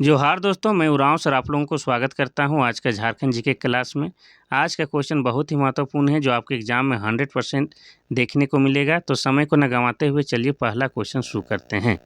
जोहार दोस्तों, मैं उरांव सर आप लोगों को स्वागत करता हूं आज का झारखंड जीके क्लास में। आज का क्वेश्चन बहुत ही महत्वपूर्ण है जो आपके एग्जाम में 100% देखने को मिलेगा। तो समय को न गंवाते हुए चलिए पहला क्वेश्चन शुरू करते हैं।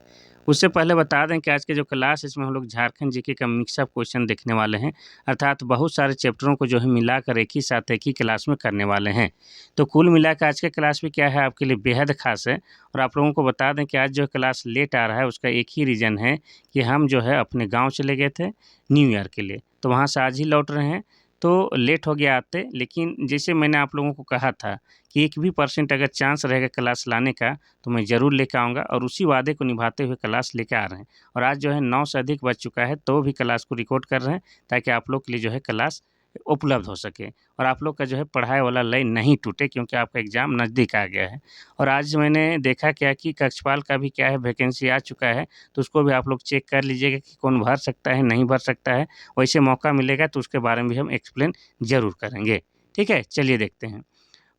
उससे पहले बता दें कि आज के जो क्लास है इसमें हम लोग झारखंड जीके का मिक्सअप क्वेश्चन देखने वाले हैं, अर्थात बहुत सारे चैप्टरों को जो है मिलाकर एक ही साथ एक ही क्लास में करने वाले हैं। तो कुल मिलाकर आज का क्लास भी क्या है आपके लिए बेहद खास है। और आप लोगों को बता दें कि आज जो क्लास लेट आ रहा है उसका एक ही रीज़न है कि हम जो है अपने गांव चले गए थे न्यू ईयर के लिए, तो वहां से आज ही लौट रहे हैं, तो लेट हो गया आते। लेकिन जैसे मैंने आप लोगों को कहा था कि 1% भी अगर चांस रहेगा क्लास लाने का तो मैं ज़रूर लेकर आऊँगा, और उसी वादे को निभाते हुए क्लास लेकर आ रहे हैं। और आज जो है 9 से अधिक बज चुका है तो भी क्लास को रिकॉर्ड कर रहे हैं ताकि आप लोग के लिए जो है क्लास उपलब्ध हो सके और आप लोग का जो है पढ़ाई वाला लाइन नहीं टूटे, क्योंकि आपका एग्ज़ाम नज़दीक आ गया है। और आज मैंने देखा क्या कि कक्षपाल का भी क्या है वैकेंसी आ चुका है, तो उसको भी आप लोग चेक कर लीजिएगा कि कौन भर सकता है, नहीं भर सकता है। वैसे मौका मिलेगा तो उसके बारे में भी हम एक्सप्लेन ज़रूर करेंगे। ठीक है, चलिए देखते हैं।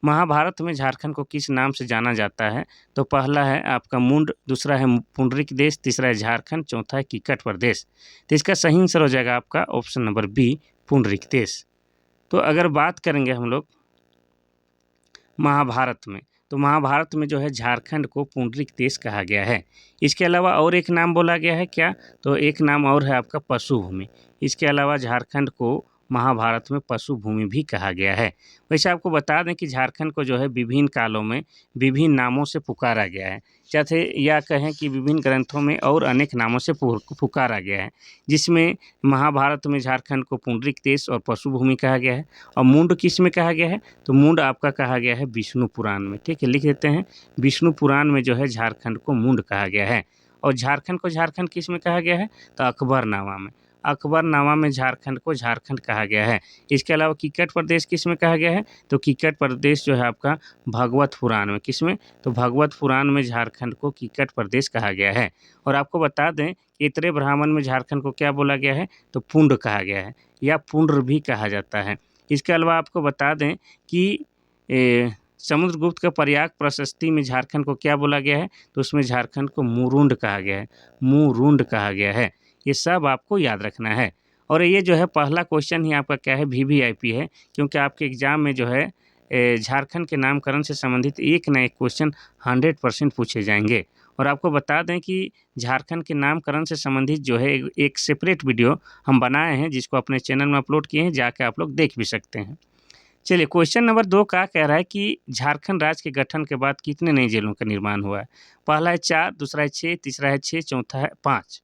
महाभारत में झारखंड को किस नाम से जाना जाता है? तो पहला है आपका मुंड, दूसरा है पुंडरिक देश, तीसरा है झारखंड, चौथा है किक्कट प्रदेश। तो इसका सही आंसर हो जाएगा आपका ऑप्शन नंबर बी, पुंडरिक देश। तो अगर बात करेंगे हम लोग महाभारत में, तो महाभारत में जो है झारखंड को पुंडरिक देश कहा गया है। इसके अलावा और एक नाम बोला गया है क्या? तो एक नाम और है आपका पशु भूमि। इसके अलावा झारखंड को महाभारत में पशु भूमि भी कहा गया है। वैसे आपको बता दें कि झारखंड को जो है विभिन्न कालों में विभिन्न नामों से पुकारा गया है, चाहे या कहें कि विभिन्न ग्रंथों में और अनेक नामों से पुकारा गया है, जिसमें महाभारत में झारखंड को पुंडरिक देश और पशु भूमि कहा गया है। और मुंड किस में कहा गया है? तो मुंड आपका कहा गया है विष्णु पुराण में। ठीक है, लिख देते हैं, विष्णु पुराण में जो है झारखंड को मुंड कहा गया है। और झारखंड को झारखंड किस में कहा गया है? तो अकबरनामा में। अकबरनामा में झारखंड को झारखंड कहा गया है। इसके अलावा किक्कट प्रदेश किस में कहा गया है? तो किक्कट प्रदेश जो है आपका भगवत पुराण में। किस में? तो भगवत पुराण में झारखंड को किक्कट प्रदेश कहा गया है। और आपको बता दें कि इतरे ब्राह्मण में झारखंड को क्या बोला गया है? तो पुंड कहा गया है या पुंड्र भी कहा जाता है। इसके अलावा आपको बता दें कि समुद्रगुप्त का प्रयाग प्रशस्ति में झारखंड को क्या बोला गया है? तो उसमें झारखंड को मुरुंड कहा गया है, मुरुंड कहा गया है। ये सब आपको याद रखना है। और ये जो है पहला क्वेश्चन ही आपका क्या है, वीवीआईपी है, क्योंकि आपके एग्ज़ाम में जो है झारखंड के नामकरण से संबंधित एक ना एक क्वेश्चन 100% पूछे जाएंगे। और आपको बता दें कि झारखंड के नामकरण से संबंधित जो है एक सेपरेट वीडियो हम बनाए हैं, जिसको अपने चैनल में अपलोड किए हैं, जाके आप लोग देख भी सकते हैं। चलिए, क्वेश्चन नंबर 2 क्या कह रहा है कि झारखंड राज्य के गठन के बाद कितने नई जेलों का निर्माण हुआ है? पहला है 4, दूसरा है 6, तीसरा है 6, चौथा है 5।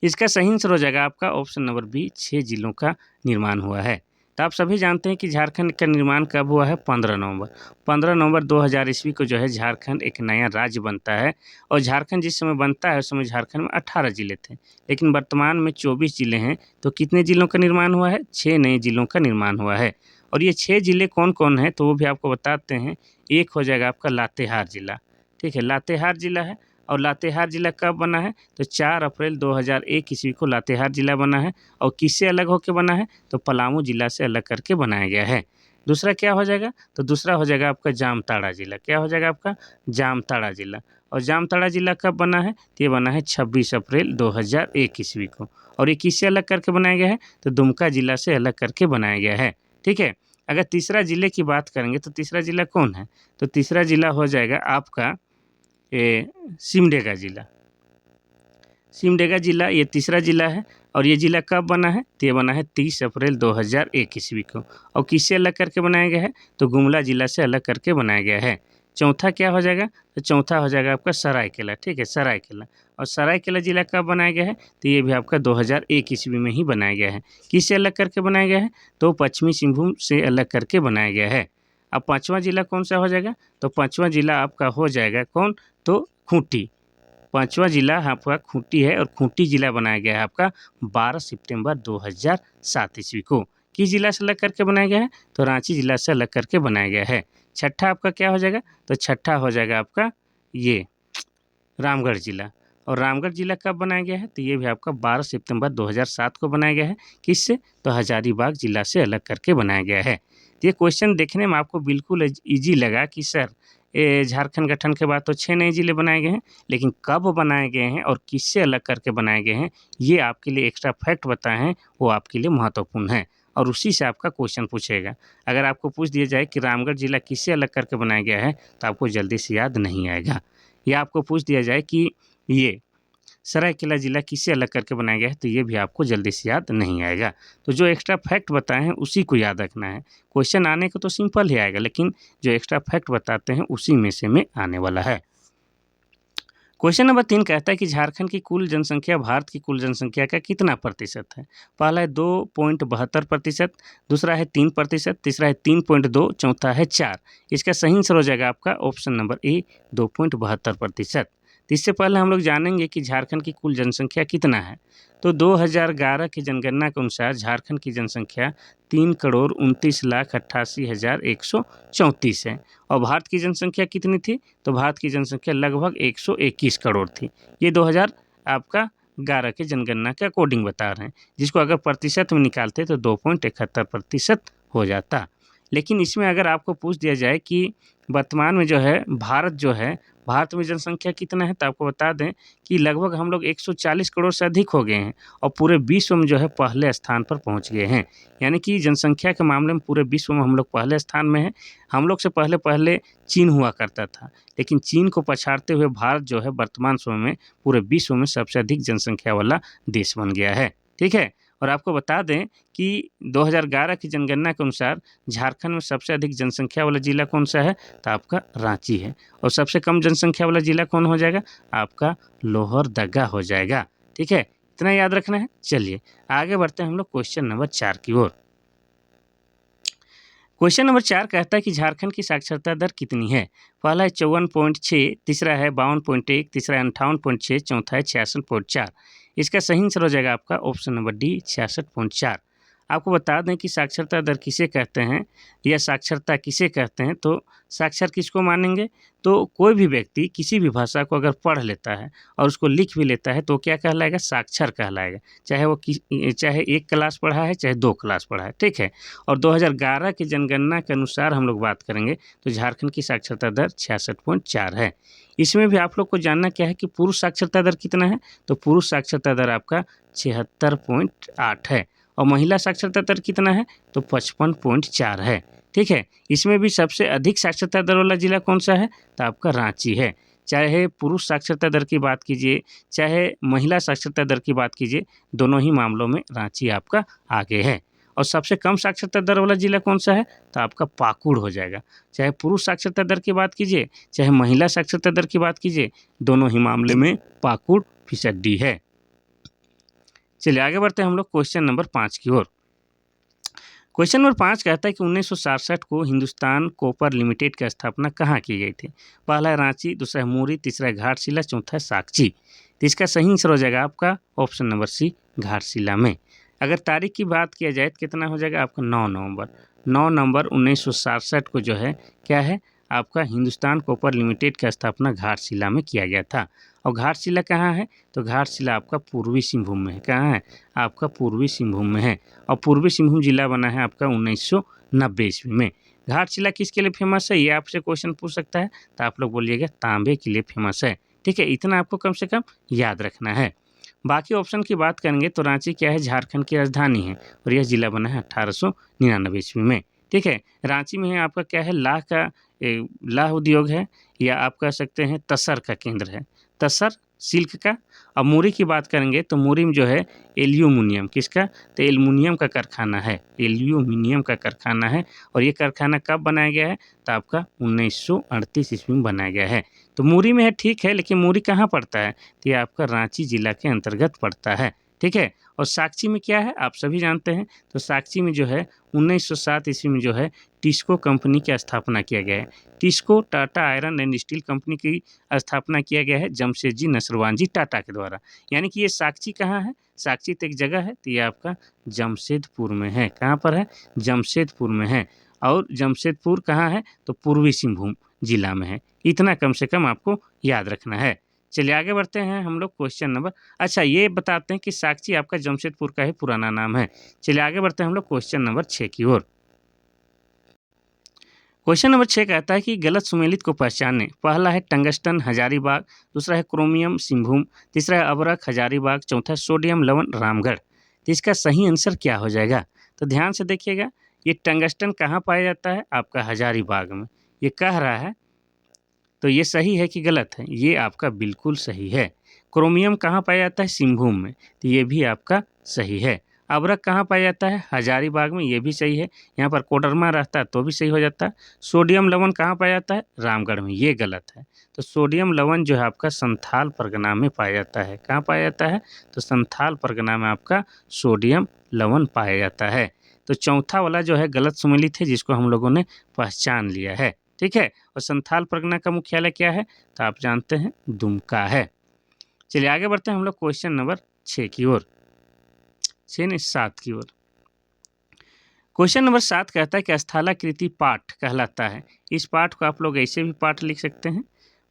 इसका सही आंसर हो जाएगा आपका ऑप्शन नंबर बी, 6 जिलों का निर्माण हुआ है। तो आप सभी जानते हैं कि झारखंड का निर्माण कब हुआ है? 15 नवंबर। 15 नवंबर 2000 ईस्वी को जो है झारखंड एक नया राज्य बनता है। और झारखंड जिस समय बनता है उस समय झारखंड में 18 जिले थे, लेकिन वर्तमान में 24 जिले हैं। तो कितने जिलों का निर्माण हुआ है? 6 नए जिलों का निर्माण हुआ है। और ये 6 जिले कौन कौन हैं तो वो भी आपको बताते हैं। एक हो जाएगा आपका लातेहार जिला। ठीक है, लातेहार जिला है। और लातेहार जिला कब बना है? तो 4 अप्रैल 2001 ईस्वी को लातेहार जिला बना है। और किससे अलग होकर बना है? तो पलामू जिला से अलग करके बनाया गया है। दूसरा क्या हो जाएगा? तो दूसरा हो जाएगा आपका जामताड़ा जिला। क्या हो जाएगा आपका? जामताड़ा जिला। और जामताड़ा जिला कब बना है? तो ये बना है 26 अप्रैल 2001 ईस्वी को। और ये किससे अलग करके बनाया गया है? तो दुमका जिला से अलग करके बनाया गया है। ठीक है, अगर तीसरा जिले की बात करेंगे तो तीसरा जिला कौन है? तो तीसरा जिला हो जाएगा आपका सिमडेगा जिला। सिमडेगा जिला ये तीसरा जिला है। और ये जिला कब बना है? तो ये बना है 30 अप्रैल 2001 ईस्वी को। और किससे अलग करके बनाया गया है? तो गुमला जिला से अलग करके बनाया गया है। चौथा क्या हो जाएगा? तो चौथा हो जाएगा आपका सरायकेला। ठीक है, सरायकेला। और सरायकेला जिला कब बनाया गया है? तो ये भी आपका 2001 ईस्वी में ही बनाया गया है। किससे अलग करके बनाया गया है? तो पश्चिमी सिंहभूम से अलग करके बनाया गया है। अब पाँचवा जिला कौन सा हो जाएगा? तो पाँचवा जिला आपका हो जाएगा कौन? तो खूंटी। पाँचवा जिला आपका खूंटी है। और खूंटी जिला बनाया गया है आपका 12 सितंबर 2007 ईस्वी को। किस जिला से अलग करके बनाया गया है? तो रांची जिला से अलग करके बनाया गया है। छठा आपका क्या हो जाएगा? तो छठा हो जाएगा आपका ये रामगढ़ जिला। और रामगढ़ जिला कब बनाया गया है? तो ये भी आपका 12 सितंबर 2007 को बनाया गया है। किससे? तो हजारीबाग जिला से अलग करके बनाया गया है। तो ये क्वेश्चन देखने में आपको बिल्कुल ईजी लगा कि सर झारखंड गठन के बाद तो 6 नए ज़िले बनाए गए हैं, लेकिन कब बनाए गए हैं और किससे अलग करके बनाए गए हैं, ये आपके लिए एक्स्ट्रा फैक्ट बताए हैं, वो आपके लिए महत्वपूर्ण है और उसी से आपका क्वेश्चन पूछेगा। अगर आपको पूछ दिया जाए कि रामगढ़ ज़िला किससे अलग करके बनाया गया है, तो आपको जल्दी से याद नहीं आएगा। या आपको पूछ दिया जाए कि ये सरायकेला ज़िला किससे अलग करके बनाया गया है, तो ये भी आपको जल्दी से याद नहीं आएगा। तो जो एक्स्ट्रा फैक्ट बताए हैं उसी को याद रखना है। क्वेश्चन आने को तो सिंपल ही आएगा, लेकिन जो एक्स्ट्रा फैक्ट बताते हैं उसी में आने वाला है। क्वेश्चन नंबर 3 कहता है कि झारखंड की कुल जनसंख्या भारत की कुल जनसंख्या का कितना प्रतिशत है? पहला है 2.72%, दूसरा है 3%, तीसरा है 3.2, चौथा है 4। इसका सही आंसर हो जाएगा आपका ऑप्शन नंबर ए 2.72%। तो इससे पहले हम लोग जानेंगे कि झारखंड की कुल जनसंख्या कितना है। तो 2011 की जनगणना के अनुसार झारखंड की जनसंख्या 3,29,88,134 है और भारत की जनसंख्या कितनी थी? तो भारत की जनसंख्या लगभग 121 करोड़ थी। ये 2000 आपका 11 के जनगणना के अकॉर्डिंग बता रहे हैं, जिसको अगर प्रतिशत में निकालते तो 2.71% हो जाता। लेकिन इसमें अगर आपको पूछ दिया जाए कि वर्तमान में जो है भारत में जनसंख्या कितना है, तो आपको बता दें कि लगभग हम लोग 140 करोड़ से अधिक हो गए हैं और पूरे विश्व में जो है पहले स्थान पर पहुंच गए हैं। यानी कि जनसंख्या के मामले में पूरे विश्व में हम लोग पहले स्थान में हैं। हम लोग से पहले चीन हुआ करता था, लेकिन चीन को पछाड़ते हुए भारत जो है वर्तमान समय में पूरे विश्व में सबसे अधिक जनसंख्या वाला देश बन गया है। ठीक है, और आपको बता दें कि 2011 की जनगणना के अनुसार झारखंड में सबसे अधिक जनसंख्या वाला ज़िला कौन सा है, तो आपका रांची है और सबसे कम जनसंख्या वाला ज़िला कौन हो जाएगा, आपका लोहरदगा हो जाएगा। ठीक है, इतना याद रखना है। चलिए आगे बढ़ते हैं हम लोग क्वेश्चन नंबर 4 की ओर। क्वेश्चन नंबर 4 कहता है कि झारखंड की साक्षरता दर कितनी है? पहला है 54.6, तीसरा है 52.1, तीसरा है 58.6, चौथा है 66.4। इसका सही आंसर हो जाएगा आपका ऑप्शन नंबर डी 66.4। आपको बता दें कि साक्षरता दर किसे कहते हैं या साक्षरता किसे कहते हैं, तो साक्षर किसको मानेंगे? तो कोई भी व्यक्ति किसी भी भाषा को अगर पढ़ लेता है और उसको लिख भी लेता है तो क्या कहलाएगा, साक्षर कहलाएगा। चाहे 1 क्लास पढ़ा है, चाहे 2 क्लास पढ़ा है। ठीक है, और 2011 की जनगणना के अनुसार हम लोग बात करेंगे तो झारखंड की साक्षरता दर 66.4 है। इसमें भी आप लोग को जानना क्या है कि पुरुष साक्षरता दर कितना है, तो पुरुष साक्षरता दर आपका 76.8 है और महिला साक्षरता दर कितना है, तो 55.4 है। ठीक है, इसमें भी सबसे अधिक साक्षरता दर वाला जिला कौन सा है, तो आपका रांची है। चाहे पुरुष साक्षरता दर की बात कीजिए, चाहे महिला साक्षरता दर की बात कीजिए, दोनों ही मामलों में रांची आपका आगे है। और सबसे कम साक्षरता दर वाला जिला कौन सा है, तो आपका पाकुड़ हो जाएगा। चाहे पुरुष साक्षरता दर की बात कीजिए, चाहे महिला साक्षरता दर की बात कीजिए, दोनों ही मामले में पाकुड़ फिसड्डी है। चलिए आगे बढ़ते हैं हम लोग क्वेश्चन नंबर 5 की ओर। क्वेश्चन नंबर 5 कहता है कि 1967 को हिंदुस्तान कॉपर लिमिटेड की स्थापना कहाँ की गई थी? पहला है रांची, दूसरा है मुरी, तीसरा है घाटशिला, चौथा है साकची। तो इसका सही आंसर हो जाएगा आपका ऑप्शन नंबर सी घाटशिला में। अगर तारीख की बात किया जाए तो कितना हो जाएगा आपका 9 नवंबर 1967 को जो है क्या है आपका हिंदुस्तान कॉपर लिमिटेड की स्थापना घाटशिला में किया गया था। और घाटशिला कहाँ है, तो घाटशिला आपका पूर्वी सिंहभूम में है। कहाँ है, आपका पूर्वी सिंहभूम में है और पूर्वी सिंहभूम जिला बना है आपका 1990 ईस्वी में। घाटशिला किसके लिए फेमस है, ये आपसे क्वेश्चन पूछ सकता है, तो आप लोग बोलिएगा तांबे के लिए फेमस है। ठीक है, इतना आपको कम से कम याद रखना है। बाकी ऑप्शन की बात करेंगे तो रांची क्या है, झारखंड की राजधानी है और यह जिला बना है 1899 ईस्वी में। ठीक है, रांची में है आपका क्या है, लाह उद्योग है या आप कह सकते हैं तसर का केंद्र है, तसर सिल्क का। अब मुरी की बात करेंगे तो मुरी में जो है एल्यूमिनियम किसका, तो एल्युमिनियम का कारखाना है, एल्यूमिनियम का कारखाना है और ये कारखाना कब बनाया गया है, तो आपका 1938 ईस्वी में बनाया गया है। तो मुरी में है, ठीक है, लेकिन मुरी कहाँ पड़ता है, तो ये आपका रांची जिला के अंतर्गत पड़ता है। ठीक है, और साकची में क्या है आप सभी जानते हैं, तो साकची में जो है 1907 ईस्वी में जो है टिस्को कंपनी की स्थापना किया गया है। TISCO Tata iron and steel company की स्थापना किया गया है जमशेदजी नसरवानजी टाटा के द्वारा। यानी कि ये साकची कहाँ है, साकची तो एक जगह है, तो ये आपका जमशेदपुर में है। कहाँ पर है, जमशेदपुर में है और जमशेदपुर कहाँ है, तो पूर्वी सिंहभूम जिला में है। इतना कम से कम आपको याद रखना है। चलिए आगे बढ़ते हैं हम लोग क्वेश्चन नंबर, अच्छा ये बताते हैं कि साकची आपका जमशेदपुर का ही पुराना नाम है। चलिए आगे बढ़ते हैं हम लोग क्वेश्चन नंबर 6 की ओर। क्वेश्चन नंबर 6 कहता है कि गलत सुमेलित को पहचानें। पहला है टंगस्टन हजारीबाग, दूसरा है क्रोमियम सिंहभूम, तीसरा है अबरख हजारीबाग, चौथा है सोडियम लवण रामगढ़। तो इसका सही आंसर क्या हो जाएगा? तो ध्यान से देखिएगा, ये टंगस्टन कहाँ पाया जाता है? आपका हजारीबाग में। ये कह रहा है तो ये सही है कि गलत है? ये आपका बिल्कुल सही है। क्रोमियम कहाँ पाया जाता है? सिंहभूम में, तो ये भी आपका सही है। अबरख कहाँ पाया जाता है? हजारीबाग में, ये भी सही है। यहाँ पर कोडरमा रहता है तो भी सही हो जाता है। सोडियम लवण कहाँ पाया जाता है? रामगढ़ में, ये गलत है। तो सोडियम लवण जो है आपका संथाल परगना में पाया जाता है। कहाँ पाया जाता है? तो संथाल परगना में आपका सोडियम लवण पाया जाता है। तो चौथा वाला जो है गलत सुमेलित है, जिसको हम लोगों ने पहचान लिया है। ठीक है, और संथाल परगना का मुख्यालय क्या है? तो आप जानते हैं दुमका है। चलिए आगे बढ़ते हैं हम लोग क्वेश्चन नंबर 6 की ओर, 6 नहीं 7 की ओर। क्वेश्चन नंबर 7 कहता है कि स्थलाकृति पाठ कहलाता है। इस पाठ को आप लोग ऐसे भी पाठ लिख सकते हैं।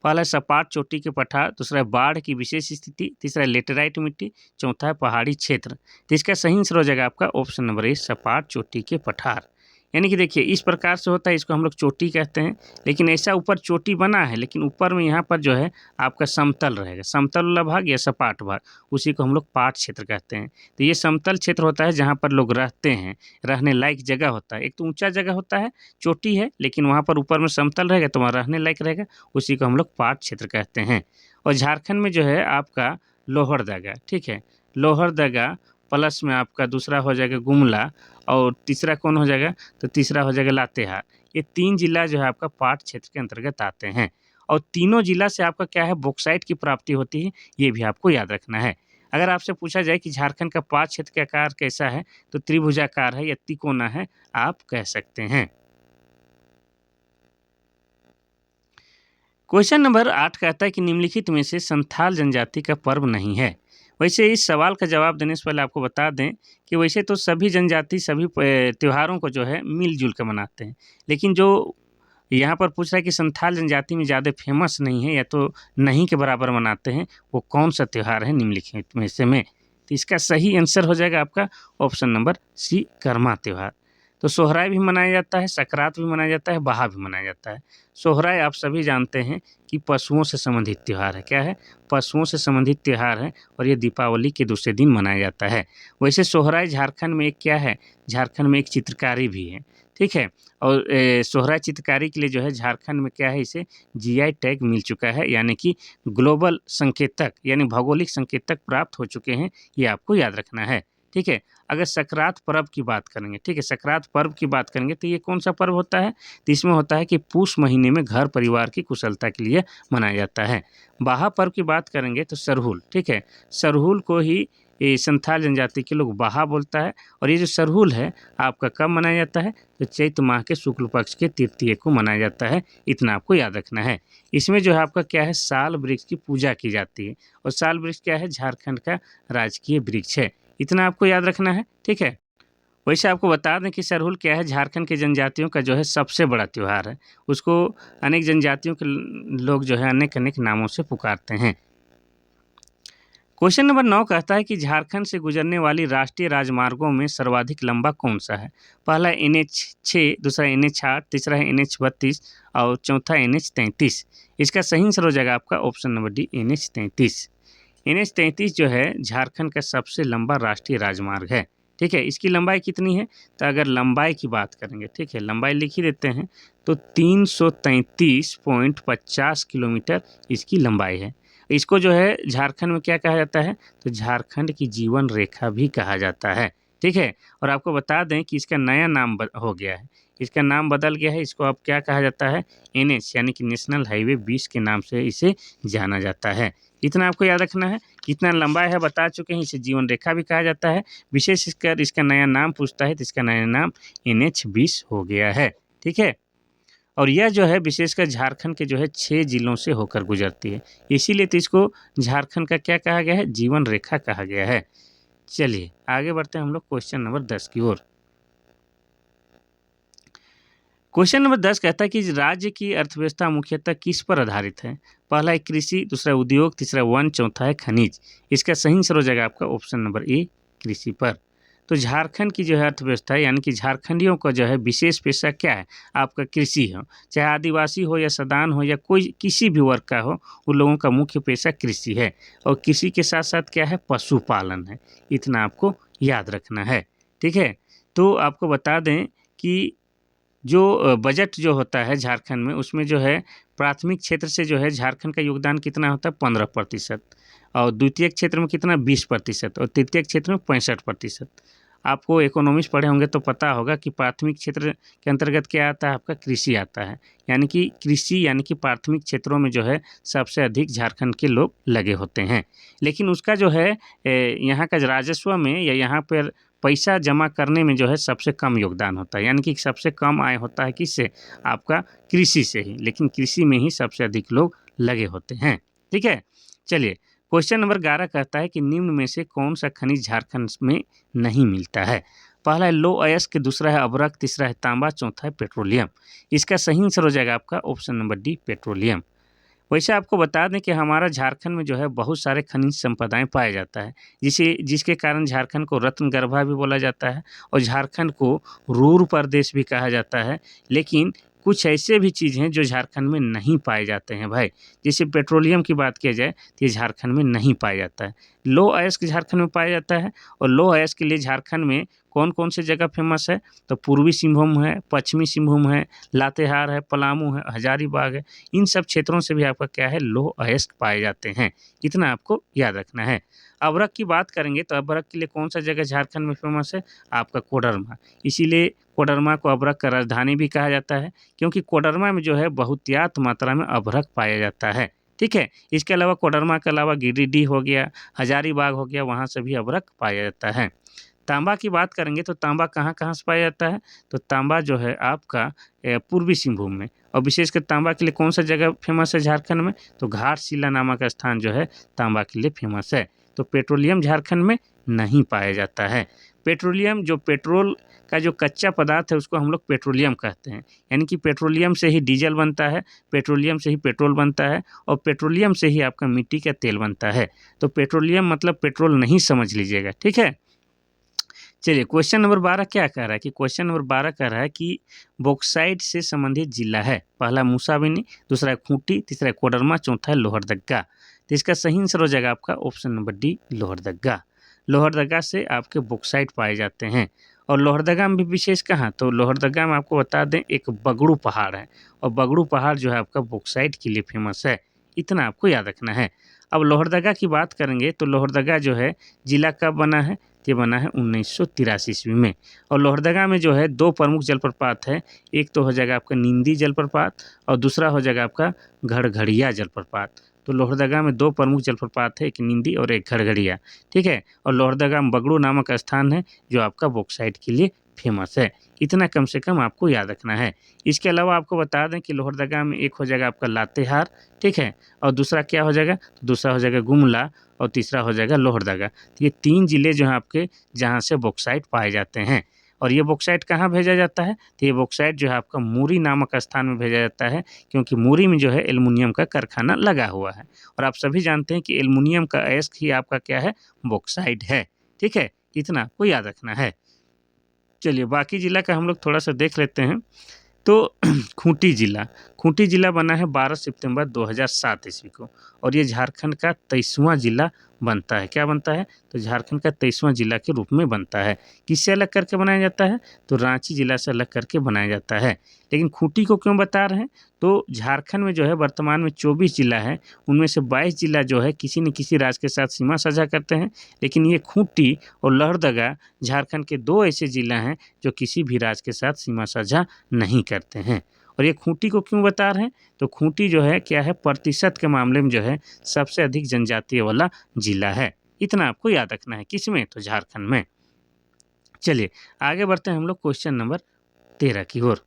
पहला है सपाट चोटी के पठार, दूसरा है बाढ़ की विशेष स्थिति, तीसरा है लेटेराइट मिट्टी, चौथा है पहाड़ी क्षेत्र। तो इसका सही आंसर हो जाएगा आपका ऑप्शन नंबर ए, सपाट चोटी के पठार। यानी कि देखिए इस प्रकार से होता है, इसको हम लोग चोटी कहते हैं, लेकिन ऐसा ऊपर चोटी बना है, लेकिन ऊपर में यहाँ पर जो है आपका समतल रहेगा, समतल वाला भाग या सपाट भाग, उसी को हम लोग पाट क्षेत्र कहते हैं। तो ये समतल क्षेत्र होता है जहाँ पर लोग रहते हैं, रहने लायक जगह होता है। एक तो ऊंचा जगह होता है, चोटी है, लेकिन वहाँ पर ऊपर में समतल रहेगा तो वहाँ रहने लायक रहेगा, उसी को हम लोग पाट क्षेत्र कहते हैं। और झारखंड में जो है आपका लोहरदगा, ठीक है, लोहरदगा प्लस में आपका दूसरा हो जाएगा गुमला, और तीसरा कौन हो जाएगा? तो तीसरा हो जाएगा लातेहार। ये 3 जिला जो है आपका पाट क्षेत्र के अंतर्गत आते हैं, और तीनों जिला से आपका क्या है? बॉक्साइट की प्राप्ति होती है, ये भी आपको याद रखना है। अगर आपसे पूछा जाए कि झारखंड का पाट क्षेत्र का आकार कैसा है, तो त्रिभुजाकार है या तिकोना है, आप कह सकते हैं। क्वेश्चन नंबर 8 कहता है कि निम्नलिखित में से संथाल जनजाति का पर्व नहीं है। वैसे इस सवाल का जवाब देने से पहले आपको बता दें कि वैसे तो सभी जनजाति सभी त्योहारों को जो है मिलजुल कर मनाते हैं, लेकिन जो यहाँ पर पूछ रहा है कि संथाल जनजाति में ज़्यादा फेमस नहीं है या तो नहीं के बराबर मनाते हैं, वो कौन सा त्यौहार है निम्नलिखित में से में? तो इसका सही आंसर हो जाएगा आपका ऑप्शन नंबर सी, कर्मा त्यौहार। तो सोहराय भी मनाया जाता है, सकरात भी मनाया जाता है, बहा भी मनाया जाता है। सोहराय आप सभी जानते हैं कि पशुओं से संबंधित त्यौहार है। क्या है? पशुओं से संबंधित त्यौहार है, और ये दीपावली के दूसरे दिन मनाया जाता है। वैसे सोहराय झारखंड में एक क्या है? झारखंड में एक चित्रकारी भी है, ठीक है। और सोहराय चित्रकारी के लिए जो है झारखंड में क्या है? इसे जीआई टैग मिल चुका है, यानी कि ग्लोबल संकेतक यानी भौगोलिक संकेतक प्राप्त हो चुके हैं, ये आपको याद रखना है, ठीक है। अगर सकरात पर्व की बात करेंगे, ठीक है, सकरात पर्व की बात करेंगे तो ये कौन सा पर्व होता है? तो इसमें होता है कि पूष महीने में घर परिवार की कुशलता के लिए मनाया जाता है। बाहा पर्व की बात करेंगे तो सरहुल, ठीक है, सरहुल को ही ये संथाल जनजाति के लोग बाहा बोलता है। और ये जो सरहुल है आपका कब मनाया जाता है? तो चैत्र माह के शुक्ल पक्ष के तृतीय को मनाया जाता है, इतना आपको याद रखना है। इसमें जो है आपका क्या है? साल वृक्ष की पूजा की जाती है, और साल वृक्ष क्या है? झारखंड का राजकीय वृक्ष है, इतना आपको याद रखना है, ठीक है। वैसे आपको बता दें कि सरहुल क्या है? झारखंड के जनजातियों का जो है सबसे बड़ा त्यौहार है। उसको अनेक जनजातियों के लोग जो है अनेक अनेक नामों से पुकारते हैं। क्वेश्चन नंबर 9 कहता है कि झारखंड से गुजरने वाली राष्ट्रीय राजमार्गों में सर्वाधिक लंबा कौन सा है? पहला NH6, दूसरा NH8, तीसरा है NH32 और चौथा NH33। इसका सही आंसर हो जाएगा आपका option number D, NH33। NH33 जो है झारखंड का सबसे लंबा राष्ट्रीय राजमार्ग है, ठीक है। इसकी लंबाई कितनी है? तो अगर लंबाई की बात करेंगे, ठीक है, लंबाई लिख ही देते हैं, तो 333.50 किलोमीटर इसकी लंबाई है। इसको जो है झारखंड में क्या कहा जाता है? तो झारखंड की जीवन रेखा भी कहा जाता है, ठीक है। और आपको बता दें कि इसका नया नाम हो गया है, इसका नाम बदल गया है। इसको अब क्या कहा जाता है? NH यानी कि नेशनल हाईवे 20 के नाम से इसे जाना जाता है। इतना आपको याद रखना है। कितना लंबा है बता चुके हैं, इसे जीवन रेखा भी कहा जाता है। विशेषकर इसका नया नाम पूछता है तो इसका नया नाम NH20 हो गया है, ठीक है। और यह जो है विशेषकर झारखंड के जो है 6 जिलों से होकर गुजरती है, इसीलिए तो इसको झारखंड का क्या कहा गया है? जीवन रेखा कहा गया है। चलिए आगे बढ़ते हैं हम लोग क्वेश्चन नंबर 10 की ओर। क्वेश्चन नंबर 10 कहता है कि राज्य की अर्थव्यवस्था मुख्यतः किस पर आधारित है? पहला है कृषि, दूसरा उद्योग, तीसरा वन, चौथा है खनिज। इसका सही आंसर हो जाएगा आपका ऑप्शन नंबर ए, कृषि पर। तो झारखंड की जो है अर्थव्यवस्था यानी कि झारखंडियों का जो है विशेष पेशा क्या है, आपका कृषि हो, चाहे आदिवासी हो या सदान हो या कोई किसी भी वर्ग का हो, उन लोगों का मुख्य पेशा कृषि है। और कृषि के साथ साथ क्या है, पशुपालन है। इतना आपको याद रखना है, ठीक है। तो आपको बता दें कि जो बजट जो होता है झारखंड में, उसमें जो है प्राथमिक क्षेत्र से जो है झारखंड का योगदान कितना होता है, 15%। और द्वितीयक क्षेत्र में कितना, 20%। और तृतीयक क्षेत्र में 65%। आपको इकोनॉमिक्स पढ़े होंगे तो पता होगा कि प्राथमिक क्षेत्र के अंतर्गत क्या आता है, आपका कृषि आता है। यानी कि कृषि यानी कि प्राथमिक क्षेत्रों में जो है सबसे अधिक झारखंड के लोग लगे होते हैं। लेकिन उसका जो है यहाँ का राजस्व में या यहाँ पर पैसा जमा करने में जो है सबसे कम योगदान होता है। यानी कि सबसे कम आय होता है किससे, आपका कृषि से ही। लेकिन कृषि में ही सबसे अधिक लोग लगे होते हैं, ठीक है। चलिए, क्वेश्चन नंबर 11 कहता है कि निम्न में से कौन सा खनिज झारखंड में नहीं मिलता है। पहला है लौह अयस्क, दूसरा है अभ्रक, तीसरा है तांबा, चौथा है पेट्रोलियम। इसका सही आंसर हो जाएगा आपका ऑप्शन नंबर डी, पेट्रोलियम। वैसे आपको बता दें कि हमारा झारखंड में जो है बहुत सारे खनिज संपदाएं पाया जाता है, जिसके कारण झारखंड को रत्नगर्भा भी बोला जाता है और झारखंड को रूर प्रदेश भी कहा जाता है। लेकिन कुछ ऐसे भी चीज़ हैं जो झारखंड में नहीं पाए जाते हैं भाई। जैसे पेट्रोलियम की बात किया जाए तो ये झारखंड में नहीं पाया जाता है। लौह अयस्क झारखंड में पाया जाता है। और लौह अयस्क के लिए झारखंड में कौन कौन सी जगह फेमस है, तो पूर्वी सिंहभूम है, पश्चिमी सिंहभूम है, लातेहार है, पलामू है, हजारीबाग है। इन सब क्षेत्रों से भी आपका क्या है, लौह अयस्क पाए जाते हैं। इतना आपको याद रखना है। अभ्रक की बात करेंगे तो अभ्रक के लिए कौन सा जगह झारखंड में फेमस है, आपका कोडरमा। इसीलिए कोडरमा को अभ्रक का राजधानी भी कहा जाता है, क्योंकि कोडरमा में जो है बहुतायत मात्रा में अभ्रक पाया जाता है, ठीक है। इसके अलावा कोडरमा के अलावा गिरिडीह हो गया, हजारीबाग हो गया, वहाँ से भी अभ्रक पाया जाता है। तांबा की बात करेंगे तो तांबा कहाँ से पाया जाता है, तो तांबा जो है आपका पूर्वी सिंहभूम में। और विशेषकर तांबा के लिए कौन सा जगह फेमस है झारखंड में, तो घाटशिला नामक स्थान जो है तांबा के लिए फेमस है। तो पेट्रोलियम झारखंड में नहीं पाया जाता है। पेट्रोलियम, जो पेट्रोल का जो कच्चा पदार्थ है उसको हम लोग पेट्रोलियम कहते हैं। यानी कि पेट्रोलियम से ही डीजल बनता है, पेट्रोलियम से ही पेट्रोल बनता है और पेट्रोलियम से ही आपका मिट्टी का तेल बनता है। तो पेट्रोलियम मतलब पेट्रोल नहीं समझ लीजिएगा, ठीक है। चलिए, क्वेश्चन नंबर 12 क्या कह रहा है कि क्वेश्चन नंबर 12 कह रहा है कि बॉक्साइट से संबंधित जिला है। पहला मूसाबेनी, दूसरा है खूंटी, तीसरा है कोडरमा, चौथा है लोहरदगा। तो इसका सही आंसर हो जाएगा आपका option number D, Lohardaga. Lohardaga से आपके बॉक्साइट पाए जाते हैं। और लोहरदगा में भी विशेष कहाँ, तो लोहरदगा में आपको बता दें एक बगड़ू पहाड़ है और बगड़ू पहाड़ जो है आपका बॉक्साइट के लिए फेमस है। इतना आपको याद रखना है। अब लोहरदगा की बात करेंगे तो लोहरदगा जो है जिला कब बना है, ये बना है 1983 ईस्वी में। और लोहरदगा में जो है दो प्रमुख जलप्रपात है। एक तो हो जाएगा आपका नींदी जलप्रपात और दूसरा हो जाएगा आपका घड़घड़िया जलप्रपात। तो लोहरदगा में दो प्रमुख जलप्रपात है, एक नींदी और एक घड़घड़िया, ठीक है। और लोहरदगा में बगड़ू नामक स्थान है जो आपका बॉक्साइट के लिए फेमस है। इतना कम से कम आपको याद रखना है। इसके अलावा आपको बता दें कि लोहरदगा में एक हो जाएगा आपका लातेहार, ठीक है। और दूसरा क्या हो जाएगा, दूसरा हो जाएगा गुमला और तीसरा हो जाएगा लोहरदगा। तो ये 3 जिले जो हैं आपके जहाँ से बॉक्साइट पाए जाते हैं। और ये बॉक्साइट कहाँ भेजा जाता है, तो ये बॉक्साइट जो है आपका मुरी नामक स्थान में भेजा जाता है, क्योंकि मुरी में जो है एल्युमिनियम का कारखाना लगा हुआ है। और आप सभी जानते हैं कि एल्युमिनियम का अयस्क ही आपका क्या है, बॉक्साइट है, ठीक है। इतना आपको याद रखना है। चलिए, बाकी जिला का हम लोग थोड़ा सा देख लेते हैं। तो खूंटी जिला बना है 12 सितंबर 2007 ईस्वी को और ये झारखंड का 23वां जिला बनता है। क्या बनता है, तो झारखंड का 23वां जिला के रूप में बनता है। किससे अलग करके बनाया जाता है, तो रांची जिला से अलग करके बनाया जाता है। लेकिन खूंटी को क्यों बता रहे हैं, तो झारखंड में जो है वर्तमान में 24 जिला है, उनमें से 22 जिला जो है किसी न किसी राज्य के साथ सीमा साझा करते हैं। लेकिन ये खूंटी और लोहरदगा झारखंड के 2 ऐसे जिला हैं जो किसी भी राज्य के साथ सीमा साझा नहीं करते हैं। और ये खूंटी को क्यों बता रहे हैं, तो खूंटी जो है क्या है, प्रतिशत के मामले में जो है सबसे अधिक जनजातीय वाला जिला है। इतना आपको याद रखना है। किसमें, तो झारखंड में। चलिए, आगे बढ़ते हैं हम लोग क्वेश्चन नंबर 13 की ओर।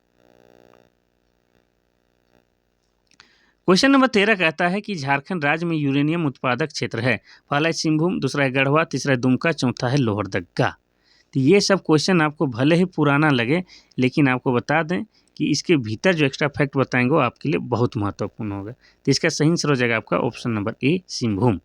क्वेश्चन नंबर 13 कहता है कि झारखंड राज्य में यूरेनियम उत्पादक क्षेत्र है। पहला है सिंहभूम, दूसरा है गढ़वा, तीसरा है दुमका, चौथा है लोहरदगा। तो ये सब क्वेश्चन आपको भले ही पुराना लगे, लेकिन आपको बता दें कि इसके भीतर जो एक्स्ट्रा फैक्ट बताएंगे वो आपके लिए बहुत महत्वपूर्ण होगा। तो इसका सही आंसर हो जाएगा आपका ऑप्शन नंबर ए, सिंहभूम।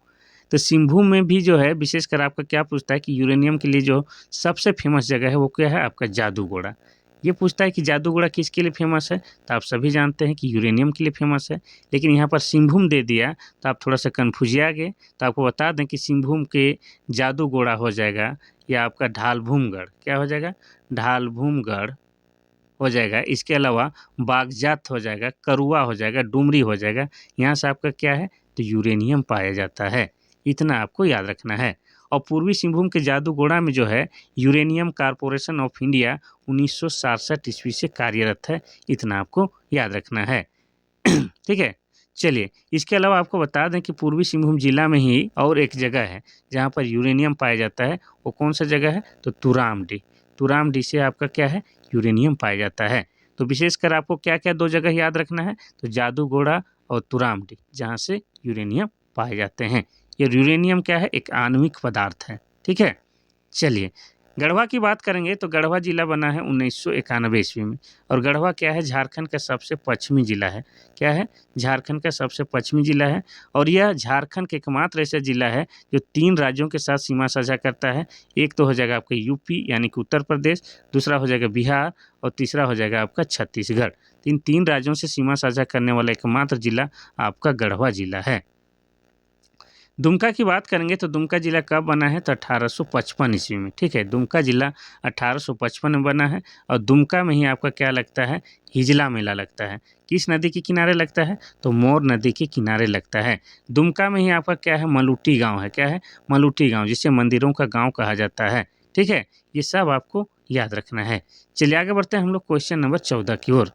तो सिंहभूम में भी जो है विशेषकर आपका क्या पूछता है कि यूरेनियम के लिए जो सबसे फेमस जगह है वो क्या है आपका जादूगोड़ा। ये पूछता है कि जादूगोड़ा किसके लिए फेमस है, तो आप सभी जानते हैं कि यूरेनियम के लिए फेमस है, लेकिन यहाँ पर सिंहभूम दे दिया तो आप थोड़ा सा कन्फ्यूजिया गए। तो आपको बता दें कि सिंहभूम के जादूगोड़ा हो जाएगा या आपका ढालभूमगढ़, क्या हो जाएगा, ढालभूमगढ़ हो जाएगा। इसके अलावा बागजात हो जाएगा, करुआ हो जाएगा, डुमरी हो जाएगा। यहाँ से आपका क्या है, तो यूरेनियम पाया जाता है, इतना आपको याद रखना है। और पूर्वी सिंहभूम के जादूगोड़ा में जो है यूरेनियम कॉरपोरेशन ऑफ इंडिया 1967 ईस्वी से कार्यरत है, इतना आपको याद रखना है। ठीक है, चलिए इसके अलावा आपको बता दें कि पूर्वी सिंहभूम जिला में ही और एक जगह है जहाँ पर यूरेनियम पाया जाता है। वो कौन सा जगह है, तो तुरामडी। तुरामडी से आपका क्या है, यूरेनियम पाया जाता है। तो विशेषकर आपको क्या क्या दो जगह याद रखना है, तो जादूगोड़ा और तुरामडी, जहाँ से यूरेनियम पाए जाते हैं। ये यूरेनियम क्या है, एक आणविक पदार्थ है। ठीक है, चलिए गढ़वा की बात करेंगे तो गढ़वा जिला बना है 1991 ईस्वी में। और गढ़वा क्या है, झारखंड का सबसे पश्चिमी जिला है। क्या है, झारखंड का सबसे पश्चिमी जिला है। और यह झारखंड का एकमात्र ऐसा जिला है जो 3 राज्यों के साथ सीमा साझा करता है। एक तो हो जाएगा आपका यूपी यानी कि उत्तर प्रदेश, दूसरा हो जाएगा बिहार और तीसरा हो जाएगा आपका छत्तीसगढ़। इन 3 राज्यों से सीमा साझा करने वाला एकमात्र जिला आपका गढ़वा जिला है। दुमका की बात करेंगे तो दुमका जिला कब बना है, तो 1855 ईस्वी में। ठीक है, दुमका जिला 1855 में बना है। और दुमका में ही आपका क्या लगता है, हिजला मेला लगता है। किस नदी के किनारे लगता है, तो मोर नदी के किनारे लगता है। दुमका में ही आपका क्या है, मलुटी गांव है। क्या है, मलुटी गांव, जिसे मंदिरों का गांव कहा जाता है। ठीक है, ये सब आपको याद रखना है। चलिए आगे बढ़ते हैं हम लोग क्वेश्चन नंबर 14 की ओर।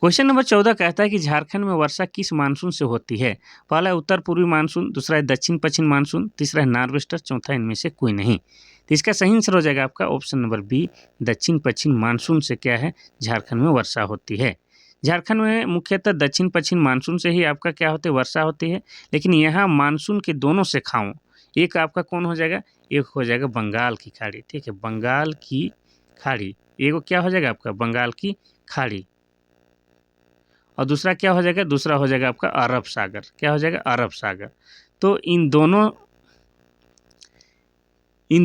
क्वेश्चन नंबर 14 कहता है कि झारखंड में वर्षा किस मानसून से होती है। पहला है उत्तर पूर्वी मानसून, दूसरा है दक्षिण पश्चिम मानसून, तीसरा है नॉर्वेस्टर, चौथा इनमें से कोई नहीं। तो इसका सही आंसर हो जाएगा आपका ऑप्शन नंबर बी, दक्षिण पश्चिम मानसून से क्या है, झारखंड में वर्षा होती है। झारखंड में मुख्यतः दक्षिण पश्चिम मानसून से ही आपका क्या होती है, वर्षा होती है। लेकिन यहाँ मानसून के दोनों शाखाओं, एक आपका कौन हो जाएगा, एक हो जाएगा बंगाल की खाड़ी। ठीक है, बंगाल की खाड़ी, एक क्या हो जाएगा आपका बंगाल की खाड़ी, और दूसरा क्या हो जाएगा, दूसरा हो जाएगा आपका अरब सागर। क्या हो जाएगा, अरब सागर। तो इन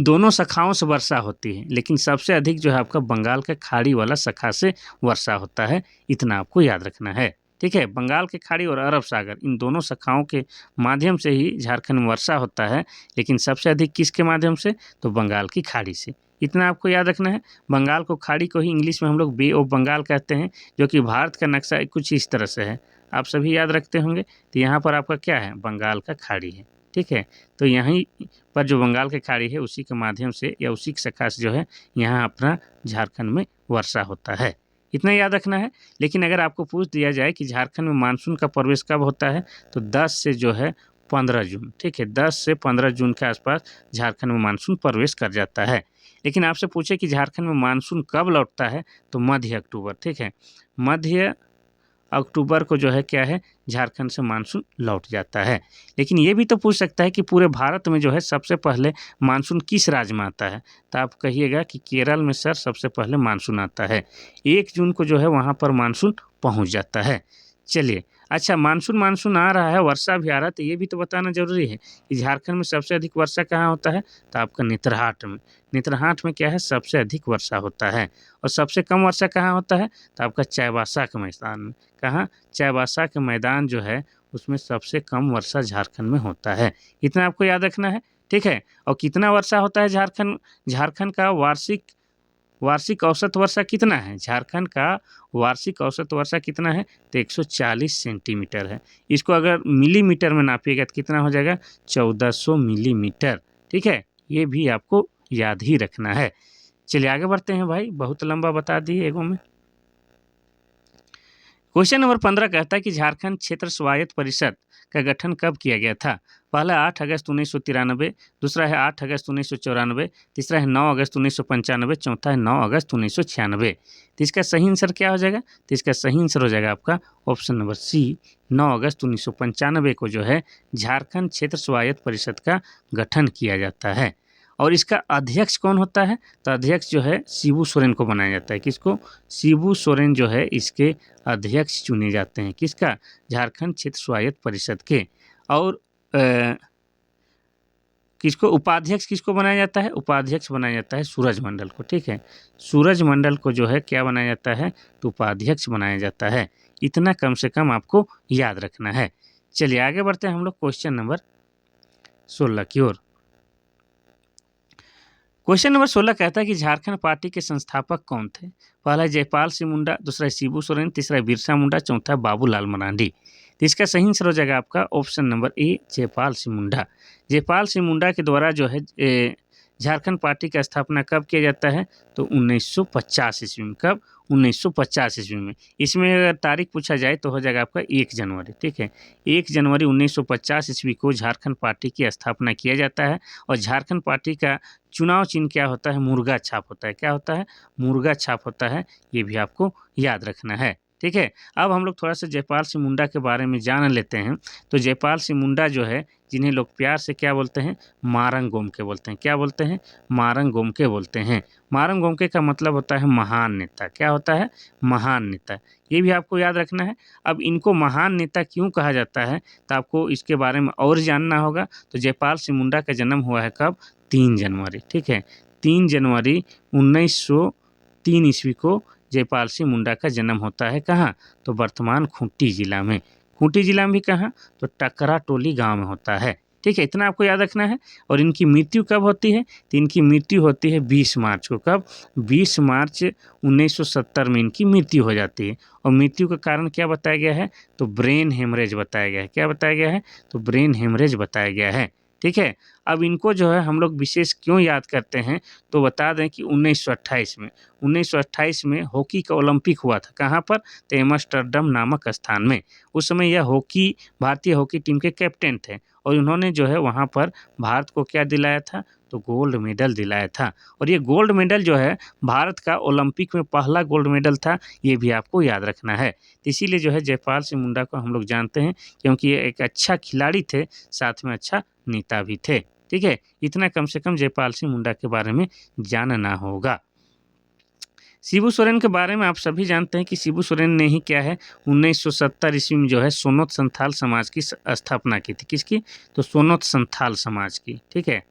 दोनों शाखाओं से वर्षा होती है, लेकिन सबसे अधिक जो है आपका बंगाल के खाड़ी वाला शाखा से वर्षा होता है, इतना आपको याद रखना है। ठीक है, बंगाल के खाड़ी और अरब सागर इन दोनों शाखाओं के माध्यम से ही झारखंड में वर्षा होता है, लेकिन सबसे अधिक किसके माध्यम से, तो बंगाल की खाड़ी से, इतना आपको याद रखना है। बंगाल को खाड़ी को ही इंग्लिश में हम लोग बे ऑफ बंगाल कहते हैं, जो कि भारत का नक्शा कुछ इस तरह से है, आप सभी याद रखते होंगे। तो यहाँ पर आपका क्या है, बंगाल का खाड़ी है। ठीक है, तो यहीं पर जो बंगाल की खाड़ी है उसी के माध्यम से या उसी की शाखा से जो है यहाँ अपना झारखंड में वर्षा होता है, इतना याद रखना है। लेकिन अगर आपको पूछ दिया जाए कि झारखंड में मानसून का प्रवेश कब होता है, तो 10 से जो है 15 जून। ठीक है, 10 से 15 जून के आसपास झारखंड में मानसून प्रवेश कर जाता है। लेकिन आपसे पूछे कि झारखंड में मानसून कब लौटता है, तो मध्य अक्टूबर। ठीक है, मध्य अक्टूबर को जो है क्या है, झारखंड से मानसून लौट जाता है। लेकिन ये भी तो पूछ सकता है कि पूरे भारत में जो है सबसे पहले मानसून किस राज्य में आता है, तो आप कहिएगा कि केरल में सर सबसे पहले मानसून आता है। 1 जून को जो है वहाँ पर मानसून पहुँच जाता है। चलिए, अच्छा मानसून आ रहा है, वर्षा भी आ रहा है, तो ये भी तो बताना जरूरी है कि झारखंड में सबसे अधिक वर्षा कहाँ होता है, तो आपका नेतरहाट में। नेतरहाट में क्या है, सबसे अधिक वर्षा होता है। और सबसे कम वर्षा कहाँ होता है, तो आपका चाईबासा के मैदान में। कहाँ, चाईबासा के मैदान जो है उसमें सबसे कम वर्षा झारखंड में होता है, इतना आपको याद रखना है। ठीक है, और कितना वर्षा होता है झारखंड का वार्षिक औसत वर्षा कितना है, झारखंड का वार्षिक औसत वर्षा कितना है, तो 140 सेंटीमीटर है। इसको अगर मिलीमीटर में नापिएगा तो कितना हो जाएगा, 1400 मिलीमीटर। ठीक है, ये भी आपको याद ही रखना है। चलिए आगे बढ़ते हैं भाई, बहुत लंबा बता दिए एगो में। क्वेश्चन नंबर 15 कहता है कि झारखंड क्षेत्र स्वायत्त परिषद का गठन कब किया गया था। पहला 8 अगस्त 1993, दूसरा है 8 अगस्त 1994, तीसरा है 9 अगस्त 1995, चौथा है 9 अगस्त 1996। तो इसका सही आंसर क्या हो जाएगा, तो इसका सही आंसर हो जाएगा आपका ऑप्शन नंबर सी, 9 अगस्त 1995 को जो है झारखंड क्षेत्र स्वायत्त परिषद का गठन किया जाता है। और इसका अध्यक्ष कौन होता है, तो अध्यक्ष जो है शिबू सोरेन को बनाया जाता है। किसको, शिबू सोरेन जो है इसके अध्यक्ष चुने जाते हैं, किसका, झारखंड क्षेत्र स्वायत्त परिषद के। और किसको उपाध्यक्ष किसको बनाया जाता है? उपाध्यक्ष बनाया जाता है सूरजमंडल को, ठीक है। सूरजमंडल को जो है क्या बनाया जाता है? तो उपाध्यक्ष बनाया जाता है। इतना कम से कम आपको याद रखना है। चलिए आगे बढ़ते हैं हम लोग क्वेश्चन नंबर 16 की ओर। क्वेश्चन नंबर 16 कहता है कि झारखंड पार्टी के संस्थापक कौन थे? पहला है जयपाल सिंह मुंडा, दूसरा है शिबू सोरेन, तीसरा है बिरसा मुंडा, चौथा है बाबूलाल मरांडी। तो इसका सही आंसर हो जाएगा आपका option number A, Jaipal Singh Munda. Jaipal Singh Munda के द्वारा जो है झारखंड पार्टी का स्थापना कब किया जाता है? तो 1950 ईस्वी में। कब? 1950 ईस्वी में। इसमें अगर तारीख पूछा जाए तो हो जाएगा आपका 1 जनवरी, ठीक है। 1 जनवरी 1950 ईस्वी को झारखंड पार्टी की स्थापना किया जाता है। और झारखंड पार्टी का चुनाव चिन्ह क्या होता है? मुर्गा छाप होता है। क्या होता है? मुर्गा छाप होता है। ये भी आपको याद रखना है, ठीक है। अब हम लोग थोड़ा सा जयपाल सिंह मुंडा के बारे में जान लेते हैं। तो जयपाल सिंह मुंडा जो है, जिन्हें लोग प्यार से क्या बोलते हैं? मारंग गोमके बोलते हैं। क्या बोलते हैं? मारंग गोमके बोलते हैं। मारंग गोमके का मतलब होता है महान नेता। क्या होता है? महान नेता। ये भी आपको याद रखना है। अब इनको महान नेता क्यों कहा जाता है, तो आपको इसके बारे में और जानना होगा। तो जयपाल सिंह मुंडा का जन्म हुआ है कब? 3 जनवरी, ठीक है। 3 जनवरी 1903 ईस्वी को जयपाल सिंह मुंडा का जन्म होता है। कहाँ? तो वर्तमान खूंटी जिला में। खूंटी जिला में भी कहाँ? तो टकरा टोली गांव में होता है, ठीक है। इतना आपको याद रखना है। और इनकी मृत्यु कब होती है? तो इनकी मृत्यु होती है 20 मार्च को। कब? 20 मार्च 1970 में इनकी मृत्यु हो जाती है। और मृत्यु का कारण क्या बताया गया है? तो ब्रेन हेमरेज बताया गया है। क्या बताया गया है? तो ब्रेन हेमरेज बताया गया है, ठीक है। अब इनको जो है हम लोग विशेष क्यों याद करते हैं, तो बता दें कि 1928 में हॉकी का ओलंपिक हुआ था। कहाँ पर? तो एम्स्टर्डम नामक स्थान में। उस समय यह भारतीय हॉकी टीम के कैप्टन थे। और उन्होंने जो है वहाँ पर भारत को क्या दिलाया था? तो गोल्ड मेडल दिलाया था। और ये गोल्ड मेडल जो है भारत का ओलंपिक में पहला गोल्ड मेडल था। ये भी आपको याद रखना है। तो इसीलिए जो है जयपाल सिंह मुंडा को हम लोग जानते हैं, क्योंकि ये एक अच्छा खिलाड़ी थे, साथ में अच्छा नेता भी थे, ठीक है। इतना कम से कम जयपाल सिंह मुंडा के बारे में जानना होगा। शिबू सोरेन के बारे में आप सभी जानते हैं कि शिबू सोरेन ने ही क्या है 1970 ईस्वी में जो है सोनोत संथाल समाज की स्थापना की थी। किसकी? तो सोनोत संथाल समाज की, ठीक है।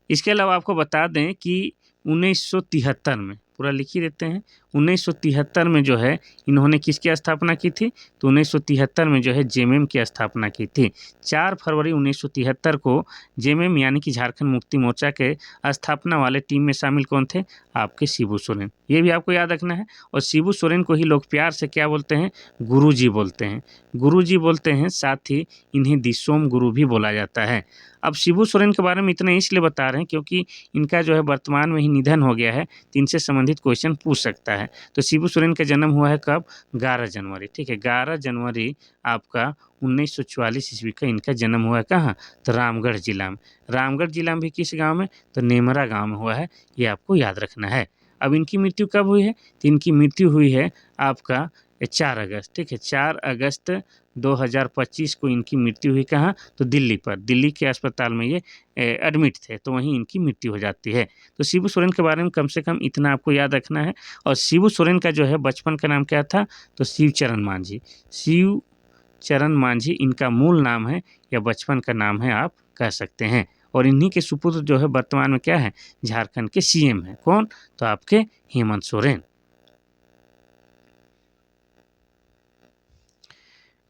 इसके अलावा आपको बता दें कि 1973 में, पूरा लिख ही देते हैं, 1973 में जो है इन्होंने किसकी स्थापना की थी? तो 1973 में जो है जेएमएम की स्थापना की थी। 4 फरवरी 1973 को जेएमएम यानी कि झारखंड मुक्ति मोर्चा के स्थापना वाले टीम में शामिल कौन थे? आपके शिबू सोरेन। ये भी आपको याद रखना है। और शिबू सोरेन को ही लोग प्यार से क्या बोलते हैं? गुरुजी बोलते हैं। गुरुजी बोलते हैं, साथ ही इन्हें दिसोम गुरु भी बोला जाता है। अब शिबू सोरेन के बारे में इतना इसलिए बता रहे हैं क्योंकि इनका जो है वर्तमान में ही निधन हो गया है, तो इनसे संबंधित क्वेश्चन पूछ सकता है। तो शिबू सोरेन का जन्म हुआ है कब? 11 जनवरी, ठीक है। 11 जनवरी आपका 1944 ईस्वी का इनका जन्म हुआ है। कहाँ? तो रामगढ़ जिला में। रामगढ़ जिला में भी किस गांव में? तो नेमरा गांव में हुआ है। ये आपको याद रखना है। अब इनकी मृत्यु कब हुई है? तो इनकी मृत्यु हुई है आपका 4 अगस्त, ठीक है। 4 अगस्त 2025 को इनकी मृत्यु हुई। कहाँ? तो दिल्ली पर। दिल्ली के अस्पताल में ये एडमिट थे, तो वहीं इनकी मृत्यु हो जाती है। तो शिबू सोरेन के बारे में कम से कम इतना आपको याद रखना है। और शिबू सोरेन का जो है बचपन का नाम क्या था? तो शिवचरण मांझी। शिवचरण मांझी इनका मूल नाम है, या बचपन का नाम है आप कह सकते हैं। और इन्हीं के सुपुत्र जो है वर्तमान में क्या है? झारखंड के सीएम हैं। कौन? तो आपके हेमंत सोरेन।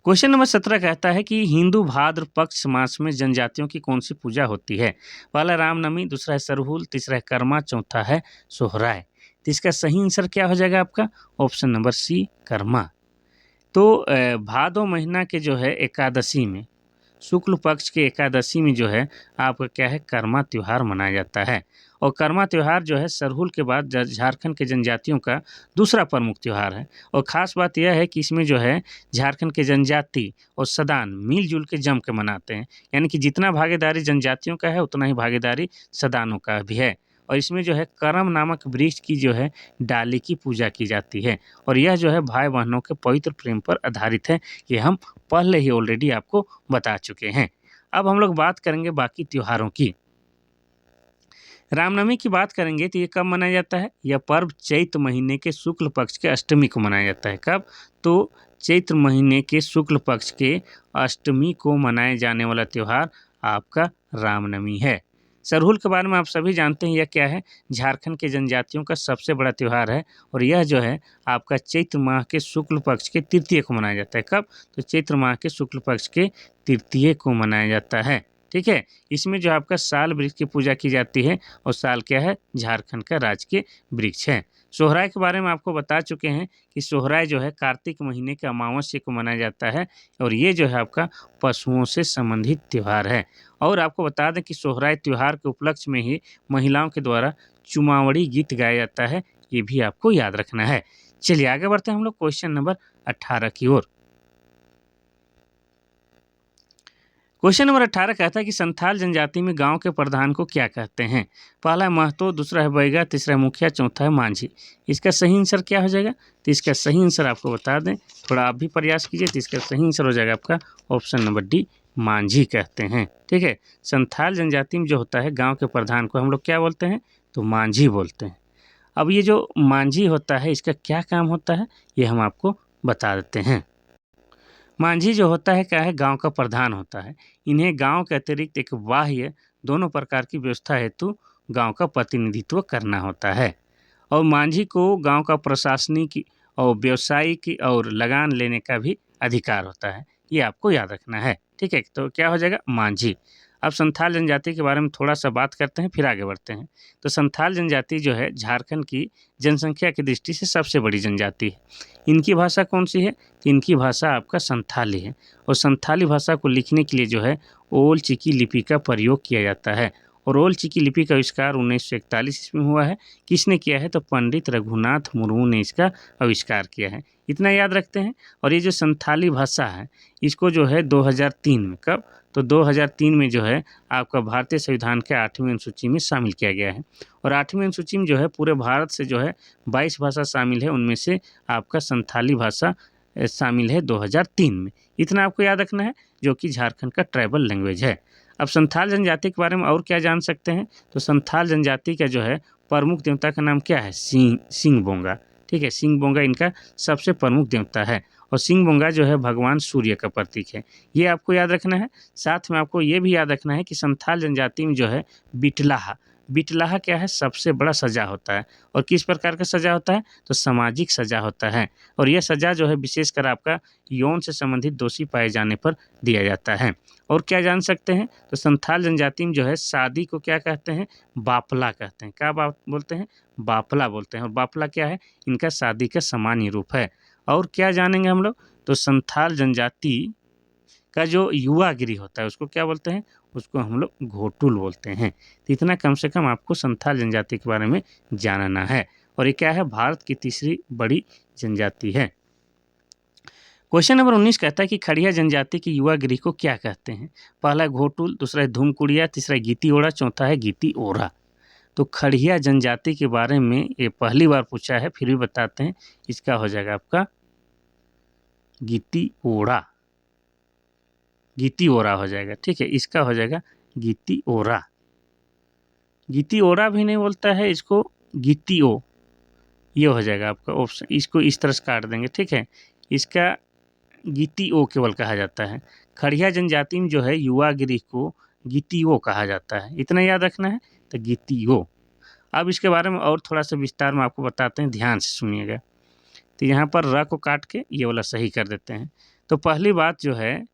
क्वेश्चन नंबर 17 कहता है कि हिंदू भाद्र पक्ष मास में जनजातियों की कौन सी पूजा होती है? पहला रामनवमी, दूसरा है सरहुल, तीसरा है कर्मा, चौथा है सोहराय। तो इसका सही आंसर क्या हो जाएगा आपका? ऑप्शन नंबर सी, कर्मा। तो भादो महीना के जो है एकादशी में, शुक्ल पक्ष के एकादशी में जो है आपका क्या है? कर्मा त्यौहार मनाया जाता है। और कर्मा त्यौहार जो है सरहुल के बाद झारखंड के जनजातियों का दूसरा प्रमुख त्यौहार है। और ख़ास बात यह है कि इसमें जो है झारखंड के जनजाति और सदान मिलजुल के जम के मनाते हैं। यानी कि जितना भागीदारी जनजातियों का है उतना ही भागीदारी सदानों का भी है। और इसमें जो है करम नामक वृक्ष की जो है डाली की पूजा की जाती है। और यह जो है भाई बहनों के पवित्र प्रेम पर आधारित है। ये हम पहले ही ऑलरेडी आपको बता चुके हैं। अब हम लोग बात करेंगे बाकी त्योहारों की। रामनवमी की बात करेंगे तो ये कब मनाया जाता है? यह पर्व चैत महीने के शुक्ल पक्ष के अष्टमी को मनाया जाता है। कब? तो चैत्र महीने के शुक्ल पक्ष के अष्टमी को मनाए जाने वाला त्यौहार आपका रामनवमी है। सरहुल के बारे में आप सभी जानते हैं, यह क्या है, झारखंड के जनजातियों का सबसे बड़ा त्यौहार है और यह जो है आपका चैत्र माह के शुक्ल पक्ष के तृतीय को मनाया जाता है। कब? तो चैत्र माह के शुक्ल पक्ष के तृतीय को मनाया जाता है। ठीक है, इसमें जो आपका साल वृक्ष की पूजा की जाती है और साल क्या है, झारखंड का राजकीय वृक्ष है। सोहराय के बारे में आपको बता चुके हैं कि सोहराय जो है कार्तिक महीने के अमावस्या को मनाया जाता है और ये जो है आपका पशुओं से संबंधित त्यौहार है। और आपको बता दें कि सोहराय त्यौहार के उपलक्ष्य में ही महिलाओं के द्वारा चुमावड़ी गीत गाया जाता है, ये भी आपको याद रखना है। चलिए आगे बढ़ते हैं हम लोग क्वेश्चन नंबर 18 की ओर। क्वेश्चन नंबर 18 कहता है कि संथाल जनजाति में गांव के प्रधान को क्या कहते हैं? पहला है महतो, दूसरा है बैगा, तीसरा है मुखिया, चौथा है मांझी। इसका सही आंसर क्या हो जाएगा? तो इसका सही आंसर आपको बता दें, थोड़ा आप भी प्रयास कीजिए, तो इसका सही आंसर हो जाएगा आपका ऑप्शन नंबर डी, मांझी कहते हैं। ठीक है, संथाल जनजाति में जो होता है गाँव के प्रधान को हम लोग क्या बोलते हैं? तो मांझी बोलते हैं। अब ये जो मांझी होता है इसका क्या काम होता है, ये हम आपको बता देते हैं। मांझी जो होता है क्या है, गांव का प्रधान होता है। इन्हें गांव के अतिरिक्त एक बाह्य दोनों प्रकार की व्यवस्था हेतु गांव का प्रतिनिधित्व करना होता है और मांझी को गांव का प्रशासनिक और व्यावसायिक और लगान लेने का भी अधिकार होता है। ये आपको याद रखना है। ठीक है, तो क्या हो जाएगा? मांझी। अब संथाल जनजाति के बारे में थोड़ा सा बात करते हैं, फिर आगे बढ़ते हैं। तो संथाल जनजाति जो है झारखंड की जनसंख्या की दृष्टि से सबसे बड़ी जनजाति है। इनकी भाषा कौन सी है? तो इनकी भाषा आपका संथाली है और संथाली भाषा को लिखने के लिए जो है ओल चिकी लिपि का प्रयोग किया जाता है और ओल चिकी लिपि का आविष्कार 1941 ईस्वी में हुआ है। किसने किया है? तो पंडित रघुनाथ मुर्मू ने इसका आविष्कार किया है। इतना याद रखते हैं। और ये जो संथाली भाषा है इसको जो है 2003 में, कब? तो 2003 में जो है आपका भारतीय संविधान के 8वीं अनुसूची में शामिल किया गया है और 8वीं अनुसूची में जो है पूरे भारत से जो है 22 भाषा शामिल है, उनमें से आपका संथाली भाषा शामिल है 2003 में। इतना आपको याद रखना है, जो कि झारखंड का ट्राइबल लैंग्वेज है। अब संथाल जनजाति के बारे में और क्या जान सकते हैं? तो संथाल जनजाति का जो है प्रमुख देवता का नाम क्या है? सिंह बोंगा। ठीक है, सिंह बोंगा इनका सबसे प्रमुख देवता है और सिंह बोंगा जो है भगवान सूर्य का प्रतीक है। ये आपको याद रखना है। साथ में आपको ये भी याद रखना है कि संथाल जनजाति में जो है बिटलाहा, बिटलाहा क्या है? सबसे बड़ा सजा होता है और किस प्रकार का सजा होता है? तो सामाजिक सजा होता है और यह सजा जो है विशेषकर आपका यौन से संबंधित दोषी पाए जाने पर दिया जाता है। और क्या जान सकते हैं? तो संथाल जनजाति में जो है शादी को क्या कहते हैं? बापला कहते हैं। क्या बात बोलते हैं? बापला बोलते हैं और बापला क्या है? इनका शादी का सामान्य रूप है। और क्या जानेंगे हम लोग? तो संथाल जनजाति का जो युवा गिरी होता है उसको क्या बोलते हैं? उसको हम लोग घोटुल बोलते हैं। तो इतना कम से कम आपको संथाल जनजाति के बारे में जानना है और ये क्या है? भारत की तीसरी बड़ी जनजाति है। क्वेश्चन नंबर 19 कहता है कि खड़िया जनजाति की युवा गिरी को क्या कहते हैं? पहला है घोटुल, दूसरा है धूमकुड़िया, तीसरा है गीती ओड़ा, चौथा है गीती ओरा। तो खड़िया जनजाति के बारे में ये पहली बार पूछा है, फिर भी बताते हैं। इसका हो जाएगा आपका गीती ओड़ा, गीती ओरा हो जाएगा। ठीक है, इसका हो जाएगा गीती ओरा। गीती ओरा भी नहीं बोलता है, इसको गीती ओ, ये हो जाएगा आपका ऑप्शन। इसको इस तरह से काट देंगे। ठीक है, इसका गीती ओ केवल कहा जाता है। खड़िया जनजाति में जो है युवा गिरी को गीती ओ कहा जाता है। इतना याद रखना है, तो गीती ओ। अब इसके बारे में और थोड़ा सा विस्तार में आपको बताते हैं, ध्यान से सुनिएगा। तो यहाँ पर र को काट के ये वाला सही कर देते हैं। तो पहली बात जो है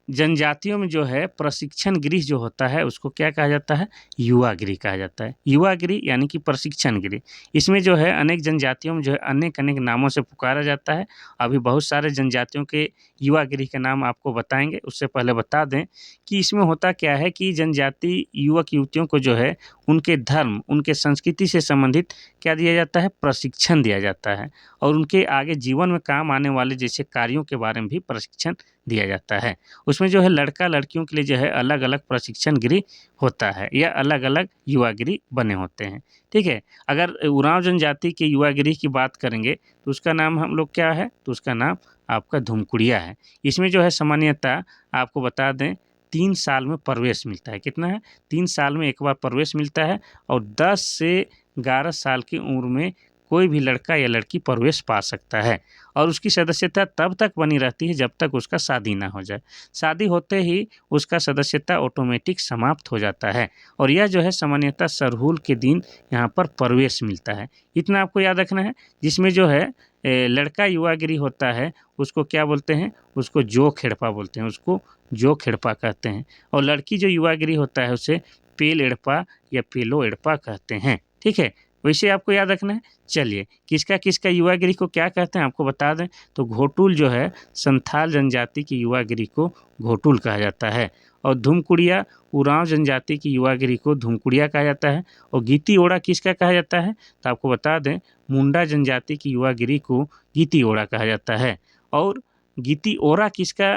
जनजातियों में जो है प्रशिक्षण गृह जो होता है उसको क्या कहा जाता है? युवा गृह कहा जाता है। युवा गृह यानी कि प्रशिक्षण गृह। इसमें जो है अनेक जनजातियों में जो है अनेक अनेक नामों से पुकारा जाता है। अभी बहुत सारे जनजातियों के युवा गृह के नाम आपको बताएंगे। उससे पहले बता दें कि इसमें होता क्या है कि जनजाति युवक युवतियों को जो है उनके धर्म, उनके संस्कृति से संबंधित क्या दिया जाता है? प्रशिक्षण दिया जाता है और उनके आगे जीवन में काम आने वाले जैसे कार्यों के बारे में भी प्रशिक्षण दिया जाता है। उसमें जो है लड़का लड़कियों के लिए जो है अलग अलग प्रशिक्षण गृह होता है या अलग अलग युवा गृह बने होते हैं। ठीक है, अगर उरांव जनजाति के युवा गृह की बात करेंगे तो उसका नाम हम लोग क्या है? तो उसका नाम आपका धूमकुड़िया है। इसमें जो है सामान्यतः आपको बता दें 3 साल में प्रवेश मिलता है। कितना है? 3 साल में एक बार प्रवेश मिलता है और 10 से 11 साल की उम्र में कोई भी लड़का या लड़की प्रवेश पा सकता है और उसकी सदस्यता तब तक बनी रहती है जब तक उसका शादी ना हो जाए। शादी होते ही उसका सदस्यता ऑटोमेटिक समाप्त हो जाता है और यह जो है सामान्यतः सरहुल के दिन यहाँ पर प्रवेश मिलता है। इतना आपको याद रखना है। जिसमें जो है लड़का युवागिरी होता है उसको क्या बोलते हैं, उसको जो खेड़पा बोलते हैं, उसको जो खेड़पा कहते हैं। और लड़की जो युवागिरी होता है उसे पेल एड़पा या पेलो एड़पा कहते हैं। ठीक है, वैसे आपको याद रखना है। चलिए, किसका किसका युवागिरी को क्या कहते हैं आपको बता दें। तो घोटुल जो है संथाल जनजाति की युवागिरी को घोटुल कहा जाता है और धूमकुड़िया उरांव जनजाति की युवागिरी को धूमकुड़िया कहा जाता है। और गीती ओड़ा किसका कहा जाता है, तो आपको बता दें मुंडा जनजाति की युवागिरी को गीती ओड़ा कहा जाता है। और गीती ओरा किसका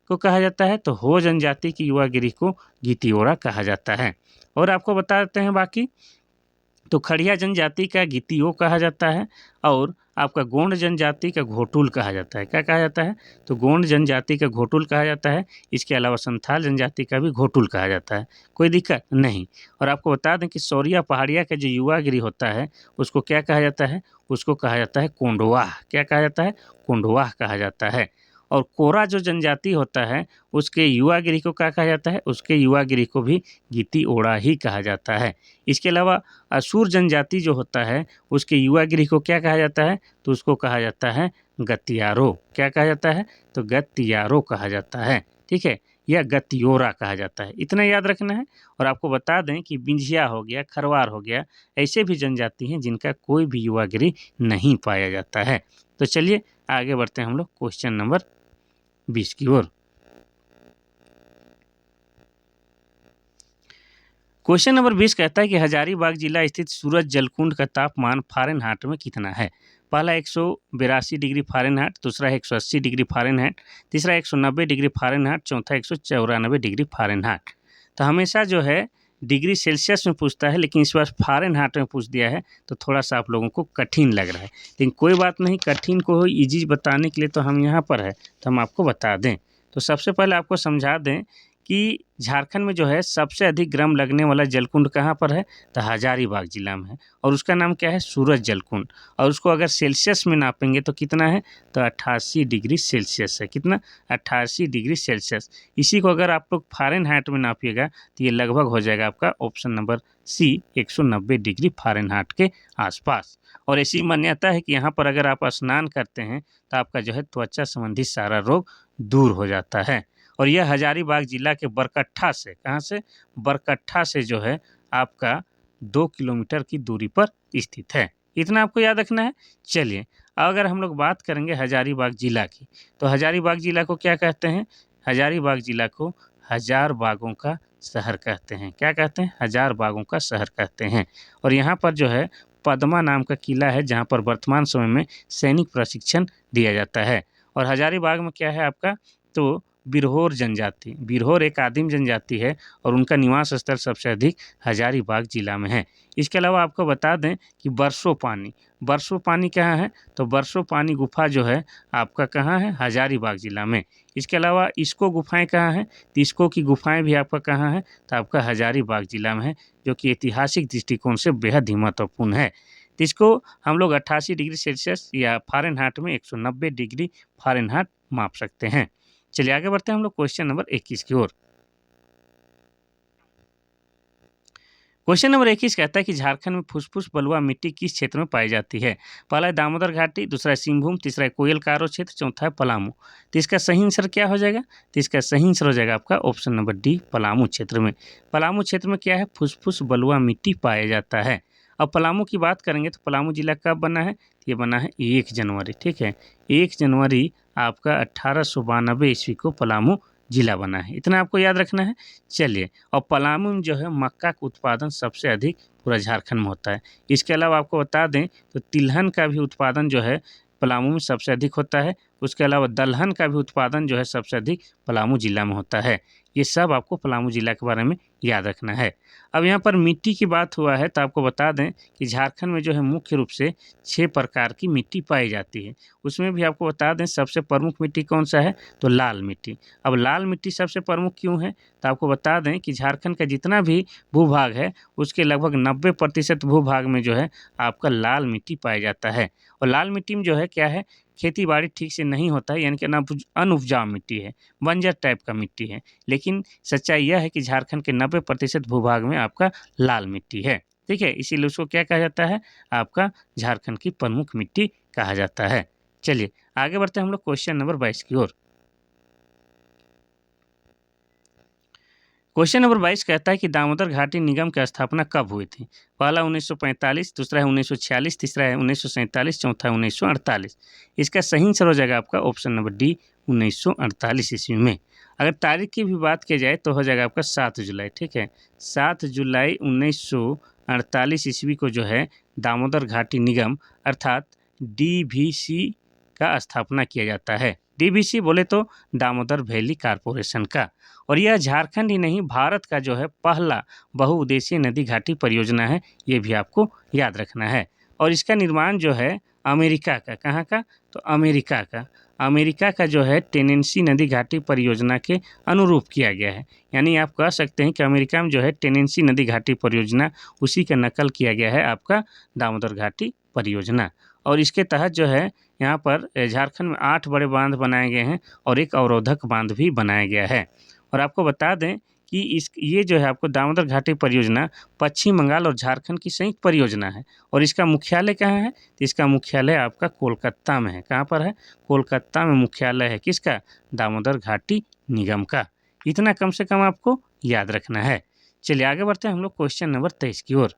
को कहा जाता है, तो हो जनजाति की युवागिरी को गीती ओड़ा कहा जाता है। और आपको बता देते हैं बाकी, तो खड़िया जनजाति का गीतियो कहा जाता है और आपका गोंड जनजाति का घोटुल कहा जाता है। क्या कहा जाता है, तो गोंड जनजाति का घोटुल कहा जाता है। इसके अलावा संथाल जनजाति का भी घोटुल कहा जाता है, कोई दिक्कत नहीं। और आपको बता दें कि सौरिया पहाड़िया का जो युवागिरी होता है उसको क्या कहा जाता है, उसको कहा जाता है कोंडवाह। क्या कहा जाता है, कोंडवाह कहा जाता है। और कोरा जो जनजाति होता है उसके युवागिरी को क्या कहा जाता है, उसके युवागिरी को भी गीती ओड़ा ही कहा जाता है। इसके अलावा असुर जनजाति जो होता है उसके युवागिरी को क्या कहा जाता है, तो उसको कहा जाता है गतियारो। क्या कहा जाता है, तो गतियारो कहा जाता है। ठीक है, या गतियोरा कहा जाता है, इतना याद रखना है। और आपको बता दें कि बिंझिया हो गया, खरवार हो गया, ऐसे भी जनजाति हैं जिनका कोई भी युवागिरी नहीं पाया जाता है। तो चलिए आगे बढ़ते हैं हम लोग क्वेश्चन नंबर 20 की ओर। क्वेश्चन नंबर 20 कहता है कि हजारीबाग जिला स्थित सूरज जलकुंड का तापमान फ़ारेनहाइट में कितना है। पहला 182 डिग्री फ़ारेनहाइट, दूसरा 180 डिग्री फ़ारेनहाइट, तीसरा 190 डिग्री फ़ारेनहाइट, चौथा 194 डिग्री फ़ारेनहाइट। तो हमेशा जो है डिग्री सेल्सियस में पूछता है, लेकिन इस बार फ़ारेनहाइट में पूछ दिया है तो थोड़ा सा आप लोगों को कठिन लग रहा है। लेकिन कोई बात नहीं, कठिन को ईजी बताने के लिए तो हम यहाँ पर है, तो हम आपको बता दें। तो सबसे पहले आपको समझा दें कि झारखंड में जो है सबसे अधिक गर्म लगने वाला जलकुंड कहाँ पर है, तो हजारीबाग जिला में है और उसका नाम क्या है, सूरज जलकुंड। और उसको अगर सेल्सियस में नापेंगे तो कितना है, तो 88 डिग्री सेल्सियस है। कितना, 88 डिग्री सेल्सियस। इसी को अगर आप लोग फ़ारेनहाइट में नापिएगा तो ये लगभग हो जाएगा आपका option number C, 190 degree Fahrenheit के आसपास। और ऐसी मान्यता है कि यहाँ पर अगर आप स्नान करते हैं तो आपका जो है त्वचा संबंधी सारा रोग दूर हो जाता है। और यह हजारीबाग जिला के बरकट्ठा से, कहाँ से, बरकट्ठा से जो है आपका 2 किलोमीटर की दूरी पर स्थित है। इतना आपको याद रखना है। चलिए, अगर हम लोग बात करेंगे हजारीबाग जिला की, तो हजारीबाग जिला को क्या कहते हैं, हजारीबाग जिला को हजार बागों का शहर कहते हैं। क्या कहते हैं, हजार बागों का शहर कहते हैं। और यहाँ पर जो है पद्मा नाम का किला है जहाँ पर वर्तमान समय में सैनिक प्रशिक्षण दिया जाता है। और हजारीबाग में क्या है आपका, तो बिरहोर जनजाति, बिरहोर एक आदिम जनजाति है और उनका निवास स्थल सबसे अधिक हजारीबाग जिला में है। इसके अलावा आपको बता दें कि बरसो पानी, बरसो पानी कहाँ है, तो बरसो पानी गुफा जो है आपका कहाँ है, हजारीबाग जिला में। इसके अलावा इसको गुफाएं कहाँ हैं, तो इसको की गुफाएं भी आपका कहाँ है, तो आपका हजारीबाग जिला में है, जो कि ऐतिहासिक दृष्टिकोण से बेहद ही महत्वपूर्ण है। तो इसको हम लोग 88 डिग्री सेल्सियस या फ़ारेनहाइट में 190 डिग्री फ़ारेनहाइट माप सकते हैं। चलिए आगे बढ़ते हैं हम लोग क्वेश्चन नंबर 21 की ओर। क्वेश्चन नंबर 21 कहता है कि झारखंड में फुसफुस बलुआ मिट्टी किस क्षेत्र में पाई जाती है। पहला है दामोदर घाटी, दूसरा है सिंहभूम, तीसरा है कोयल कारो क्षेत्र, चौथा है पलामू। तो इसका सही आंसर क्या हो जाएगा, तो इसका सही आंसर हो जाएगा आपका ऑप्शन नंबर डी, पलामू क्षेत्र में। पलामू क्षेत्र में क्या है, फुसफुस बलुआ मिट्टी पाया जाता है। अब पलामू की बात करेंगे तो पलामू जिला कब बना है, ये बना है 1 जनवरी। ठीक है, 1 जनवरी आपका 1892 ईस्वी को पलामू जिला बना है। इतना आपको याद रखना है। चलिए, और पलामू में जो है मक्का का उत्पादन सबसे अधिक पूरा झारखंड में होता है। इसके अलावा आपको बता दें तो तिलहन का भी उत्पादन जो है पलामू में सबसे अधिक होता है। उसके अलावा दलहन का भी उत्पादन जो है सबसे अधिक पलामू जिला में होता है। ये सब आपको पलामू जिला के बारे में याद रखना है। अब यहाँ पर मिट्टी की बात हुआ है तो आपको बता दें कि झारखंड में जो है मुख्य रूप से 6 प्रकार की मिट्टी पाई जाती है। उसमें भी आपको बता दें सबसे प्रमुख मिट्टी कौन-सा है? तो लाल मिट्टी। अब लाल मिट्टी सबसे प्रमुख क्यों है? तो आपको बता दें कि झारखंड का जितना भी भू-भाग है उसके लगभग 90% भू-भाग में जो है आपका लाल मिट्टी पाया जाता है। और लाल मिट्टी में जो है क्या है, खेती-बाड़ी ठीक से नहीं होता है, यानी कि अनउपजाऊ मिट्टी है, बंजर टाइप का मिट्टी है। लेकिन सच्चाई यह है कि झारखंड के 90% भू-भाग में आपका लाल मिट्टी है, ठीक है? इसीलिए उसको क्या कहा जाता है? आपका झारखंड की प्रमुख मिट्टी कहा जाता है। चलिए आगे बढ़ते हैं हम लोग क्वेश्चन नंबर 22 की ओर। क्वेश्चन नंबर 22 कहता है कि दामोदर घाटी निगम की स्थापना कब हुई थी? पहला 1945, दूसरा है 1946, तीसरा है 1947, चौथा है 1948। इसका सही आंसर हो जाएगा आपका ऑप्शन नंबर डी 1948 ईस्वी में। अगर तारीख की भी बात की जाए तो हो जाएगा आपका 7 जुलाई, ठीक है? 7 जुलाई 1948 ईस्वी को जो है दामोदर घाटी निगम अर्थात डीवीसी का स्थापना किया जाता है। डीवीसी बोले तो दामोदर वैली कॉर्पोरेशन का। और यह झारखंड ही नहीं भारत का जो है पहला बहुउद्देशीय नदी घाटी परियोजना है, ये भी आपको याद रखना है। और इसका निर्माण जो है अमेरिका का, कहाँ का? तो अमेरिका का। अमेरिका का जो है टेनेंसी नदी घाटी परियोजना के अनुरूप किया गया है। यानी आप कह सकते हैं कि अमेरिका में जो है टेनेंसी नदी घाटी परियोजना उसी का नकल किया गया है आपका दामोदर घाटी परियोजना। और इसके तहत जो है यहाँ पर झारखंड में 8 बड़े बांध बनाए गए हैं और एक अवरोधक बांध भी बनाया गया है। और आपको बता दें कि ये जो है आपको दामोदर घाटी परियोजना पश्चिम बंगाल और झारखंड की संयुक्त परियोजना है। और इसका मुख्यालय कहाँ है? तो इसका मुख्यालय आपका कोलकाता में है। कहाँ पर है? कोलकाता में मुख्यालय है किसका? दामोदर घाटी निगम का। इतना कम से कम आपको याद रखना है। चलिए आगे बढ़ते हैं हम लोग क्वेश्चन नंबर 23 की ओर।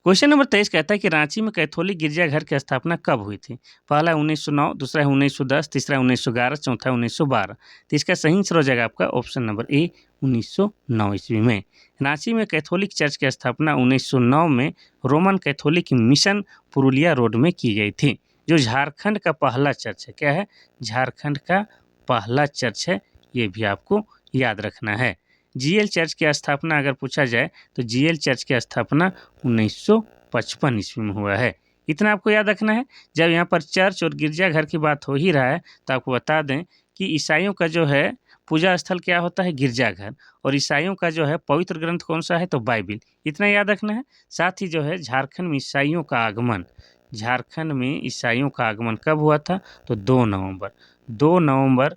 क्वेश्चन नंबर 23 कहता है कि रांची में कैथोलिक गिरजाघर की स्थापना कब हुई थी? पहला 1909, दूसरा है 1910, तीसरा 1911, चौथा 1912। तो इसका सही आंसर हो जाएगा आपका ऑप्शन नंबर ए 1909 ईस्वी में। रांची में कैथोलिक चर्च की स्थापना 1909 में Roman Catholic mission Purulia road में की गई थी, जो झारखंड का पहला चर्च है। क्या है? झारखंड का पहला चर्च है, ये भी आपको याद रखना है। जीएल चर्च की स्थापना अगर पूछा जाए तो जीएल चर्च की स्थापना 1955 ईस्वी में हुआ है। इतना आपको याद रखना है। जब यहाँ पर चर्च और गिरजाघर की बात हो ही रहा है तो आपको बता दें कि ईसाइयों का जो है पूजा स्थल क्या होता है? गिरजाघर। और ईसाइयों का जो है पवित्र ग्रंथ कौन सा है? तो बाइबिल। इतना याद रखना है। साथ ही जो है झारखंड में ईसाइयों का आगमन, झारखंड में ईसाइयों का आगमन कब हुआ था? तो 2 नवंबर 2 नवंबर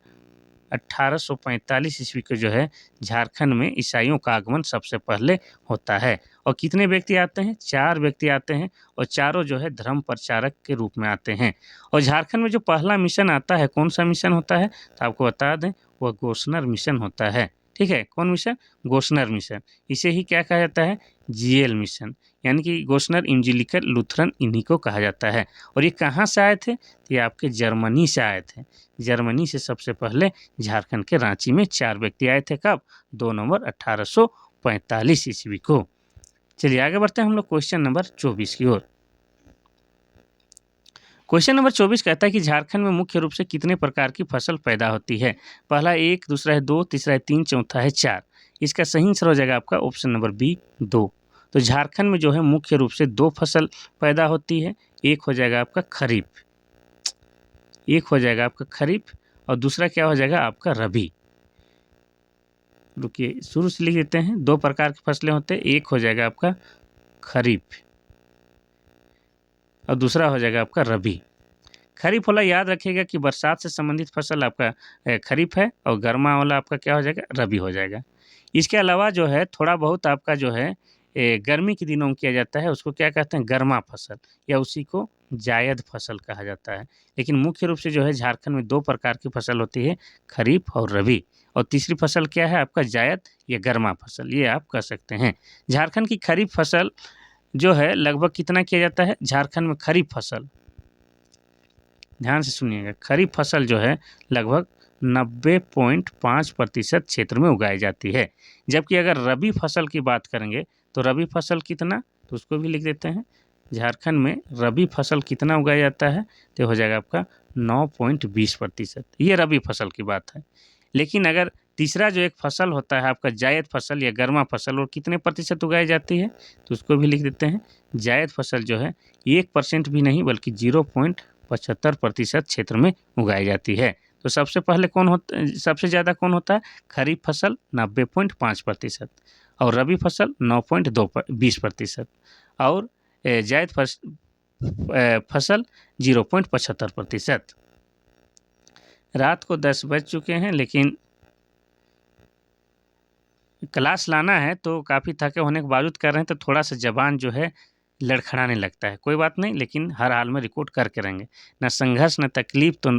1845 ईस्वी को जो है झारखंड में ईसाइयों का आगमन सबसे पहले होता है। और कितने व्यक्ति आते हैं? 4 व्यक्ति आते हैं और चारों जो है धर्म प्रचारक के रूप में आते हैं। और झारखंड में जो पहला मिशन आता है, कौन सा मिशन होता है? तो आपको बता दें वह गोशनर मिशन होता है। ठीक है, कौन मिशन? गोशनर मिशन। इसे ही क्या कहा जाता है? जीएल मिशन, यानी कि गोशनर इवैंजेलिकल लूथरन, इन्हीं को कहा जाता है। और ये कहाँ से आए थे? तो ये आपके जर्मनी से आए थे। जर्मनी से सबसे पहले झारखंड के रांची में 4 व्यक्ति आए थे। कब? 2 नवंबर 1845 ईस्वी को। चलिए आगे बढ़ते हैं हम लोग क्वेश्चन नंबर 24 की ओर। क्वेश्चन नंबर 24 कहता है कि झारखंड में मुख्य रूप से कितने प्रकार की फसल पैदा होती है? पहला 1, दूसरा है 2, तीसरा है 3, चौथा है 4। इसका सही आंसर हो जाएगा आपका ऑप्शन नंबर बी 2। तो झारखंड में जो है मुख्य रूप से 2 फसल पैदा होती है। एक हो जाएगा आपका खरीफ, एक हो जाएगा आपका खरीफ और दूसरा क्या हो जाएगा आपका रबी। रुकिए शुरू से लिख देते हैं। 2 प्रकार की फसलें होते हैं। एक हो जाएगा आपका खरीफ और दूसरा हो जाएगा आपका रबी। खरीफ वाला याद रखिएगा कि बरसात से संबंधित फसल आपका खरीफ है और गर्मा वाला आपका क्या हो जाएगा? रबी हो जाएगा। इसके अलावा जो है थोड़ा बहुत आपका जो है गर्मी के दिनों में किया जाता है, उसको क्या कहते हैं? गर्मा फसल, या उसी को जायद फसल कहा जाता है। लेकिन मुख्य रूप से जो है झारखंड में 2 प्रकार की फसल होती है, खरीफ और रबी। और तीसरी फसल क्या है आपका? जायद या गर्मा फसल, ये आप कह सकते हैं। झारखंड की खरीफ फसल जो है लगभग कितना किया जाता है? झारखंड में खरीफ फसल, ध्यान से सुनिएगा, खरीफ फसल जो है लगभग 90.5% क्षेत्र में उगाई जाती है। जबकि अगर रबी फसल की बात करेंगे तो रबी फसल कितना? तो उसको भी लिख देते हैं। झारखंड में रबी फसल कितना उगाया जाता है? तो हो जाएगा आपका 9.20%। ये रबी फसल की बात है। लेकिन अगर तीसरा जो एक फसल होता है आपका जायद फसल या गर्मा फसल, और कितने प्रतिशत उगाई जाती है, तो उसको भी लिख देते हैं। जायद फसल जो है 1% भी नहीं बल्कि 0.75% क्षेत्र में उगाई जाती है। तो सबसे ज़्यादा कौन होता है, खरीफ फसल 90.5% और रबी फसल 9.20% और जायद फसल 0.75%। रात को 10 बज चुके हैं, लेकिन क्लास लाना है तो काफ़ी थके होने के बावजूद कर रहे हैं, तो थोड़ा सा ज़बान जो है लड़खड़ाने लगता है। कोई बात नहीं, लेकिन हर हाल में रिकॉर्ड करके रहेंगे। ना संघर्ष न तकलीफ तो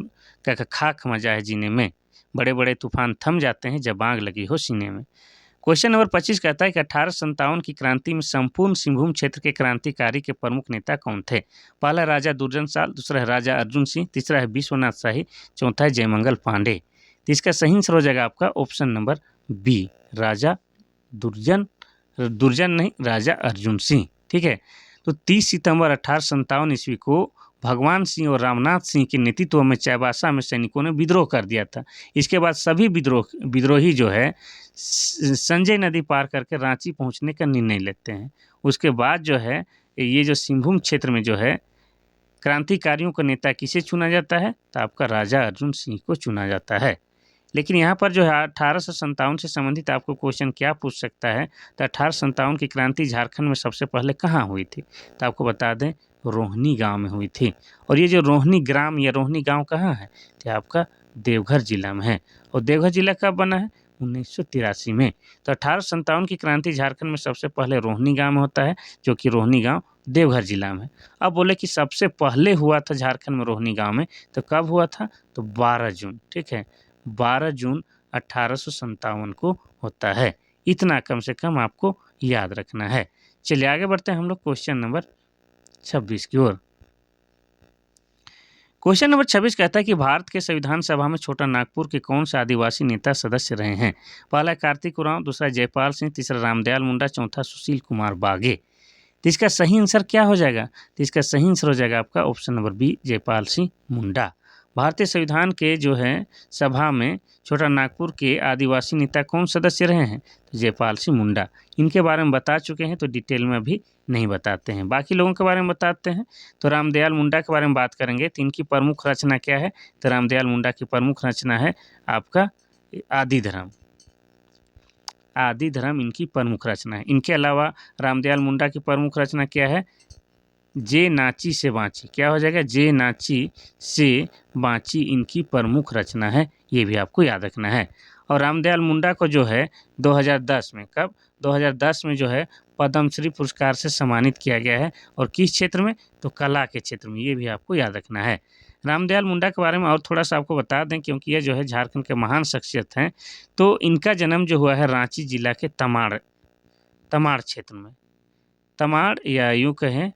क्या खाक मजा है जीने में, बड़े बड़े तूफान थम जाते हैं जब आग लगी हो सीने में। क्वेश्चन नंबर 25 कहता है कि 1857 की क्रांति में संपूर्ण सिंहभूम क्षेत्र के क्रांतिकारी के प्रमुख नेता कौन थे। पहला राजा दुर्जन साल, दूसरा है राजा अर्जुन सिंह, तीसरा है विश्वनाथ शाही, चौथा है जयमंगल पांडे। तो इसका सही आंसर हो जाएगा आपका ऑप्शन नंबर बी, राजा दुर्जन नहीं, राजा अर्जुन सिंह। ठीक है, तो 30 सितंबर 1857 ईस्वी को भगवान सिंह और रामनाथ सिंह के नेतृत्व में चाईबासा में सैनिकों ने विद्रोह कर दिया था। इसके बाद सभी विद्रोही जो है संजय नदी पार करके रांची पहुंचने का निर्णय लेते हैं। उसके बाद जो है ये जो सिंहभूम क्षेत्र में जो है क्रांतिकारियों का नेता किसे चुना जाता है, तो आपका राजा अर्जुन सिंह को चुना जाता है। लेकिन यहाँ पर जो है 1857 से संबंधित आपको क्वेश्चन क्या पूछ सकता है, तो 1857 की क्रांति झारखंड में सबसे पहले कहाँ हुई थी, तो आपको बता दें रोहनी गांव में हुई थी। और ये जो रोहनी ग्राम या रोहनी गांव कहाँ है, तो आपका देवघर जिला में है। और देवघर जिला कब बना है, 1983 में। तो 1857 की क्रांति झारखंड में सबसे पहले रोहनी गांव में होता है, जो कि रोहनी गांव देवघर जिला में। अब बोले कि सबसे पहले हुआ था झारखंड में रोहनी गांव में, तो कब हुआ था, तो 12 जून। ठीक है, 12 जून 1857 को होता है। इतना कम से कम आपको याद रखना है। चलिए आगे बढ़ते हैं हम लोग क्वेश्चन नंबर 26 की ओर। क्वेश्चन नंबर 26 कहता है कि भारत के संविधान सभा में छोटा नागपुर के कौन से आदिवासी नेता सदस्य रहे हैं। पहला कार्तिक उरांव, दूसरा जयपाल सिंह, तीसरा रामदयाल मुंडा, चौथा सुशील कुमार बागे। तो इसका सही आंसर क्या हो जाएगा, तो इसका सही आंसर हो जाएगा आपका option number B, Jaipal Singh Munda. भारतीय संविधान के जो है सभा में छोटा नागपुर के आदिवासी नेता कौन सदस्य रहे हैं, तो जयपाल सिंह मुंडा। इनके बारे में बता चुके हैं, तो डिटेल में अभी नहीं बताते हैं। बाकी लोगों के बारे में बताते हैं। तो रामदयाल मुंडा के बारे में बात करेंगे, तो इनकी प्रमुख रचना क्या है, तो रामदयाल मुंडा की प्रमुख रचना है आपका आदि धर्म। आदि धर्म इनकी प्रमुख रचना है। इनके अलावा रामदयाल मुंडा की प्रमुख रचना क्या है, जे नाची से बाँची। क्या हो जाएगा, जे नाची से बाँची इनकी प्रमुख रचना है, ये भी आपको याद रखना है। और रामदयाल मुंडा को जो है 2010 में, कब, 2010 में जो है पद्मश्री पुरस्कार से सम्मानित किया गया है। और किस क्षेत्र में, तो कला के क्षेत्र में, ये भी आपको याद रखना है। रामदयाल मुंडा के बारे में और थोड़ा सा आपको बता दें, क्योंकि ये जो है झारखंड के महान शख्सियत हैं। तो इनका जन्म जो हुआ है रांची जिला के तमाड़ क्षेत्र में, तमाड़ या यूँ कहें,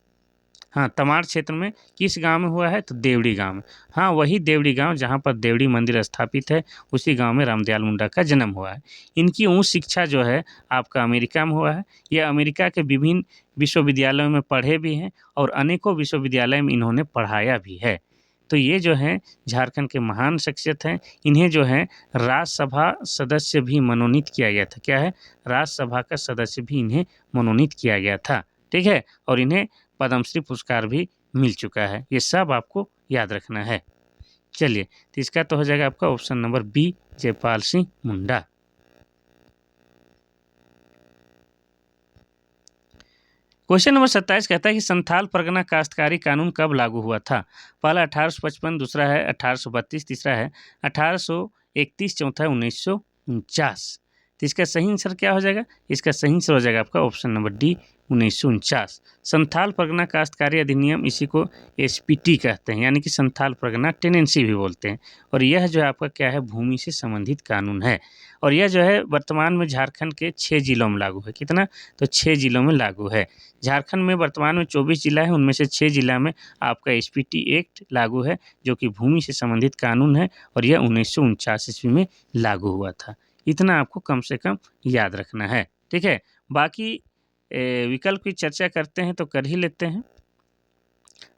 हाँ, तमाड़ क्षेत्र में किस गांव में हुआ है, तो देवड़ी गांव में। हाँ, वही देवड़ी गांव जहां पर देवड़ी मंदिर स्थापित है, उसी गांव में रामदयाल मुंडा का जन्म हुआ है। इनकी उच्च शिक्षा जो है आपका अमेरिका में हुआ है। यह अमेरिका के विभिन्न विश्वविद्यालयों में पढ़े भी हैं और अनेकों विश्वविद्यालय में इन्होंने पढ़ाया भी है। तो ये जो है झारखंड के महान शख्सियत हैं। इन्हें जो है राज्यसभा सदस्य भी मनोनीत किया गया था। क्या है, राज्यसभा का सदस्य भी इन्हें मनोनीत किया गया था। ठीक है, और इन्हें पद्मश्री पुरस्कार भी मिल चुका है। ये सब आपको याद रखना है। चलिए, तो इसका तो हो जाएगा आपका option number B, Jaipal Singh Munda. Question number 27 कहता है कि संथाल परगना काश्तकारी कानून कब लागू हुआ था। पहला 1855, दूसरा है 1832, तीसरा है 1831, चौथा है 1949। तो इसका सही आंसर क्या हो जाएगा, इसका सही आंसर हो जाएगा आपका option number D, 1949। Santhal Pargana काश्तकारी अधिनियम, इसी को एसपीटी कहते हैं, यानी कि संथाल परगना टेनेंसी भी बोलते हैं। और यह जो है आपका क्या है, भूमि से संबंधित कानून है। और यह जो है वर्तमान में झारखंड के 6 जिलों में लागू है। कितना, तो 6 जिलों में लागू है। झारखंड में वर्तमान में 24 जिला है, उनमें से 6 जिला में आपका एसपीटी एक्ट लागू है, जो कि भूमि से संबंधित कानून है। और यह 1949 ईस्वी में लागू हुआ था। इतना आपको कम से कम याद रखना है। ठीक है, बाकी विकल्प की चर्चा करते हैं तो कर ही लेते हैं।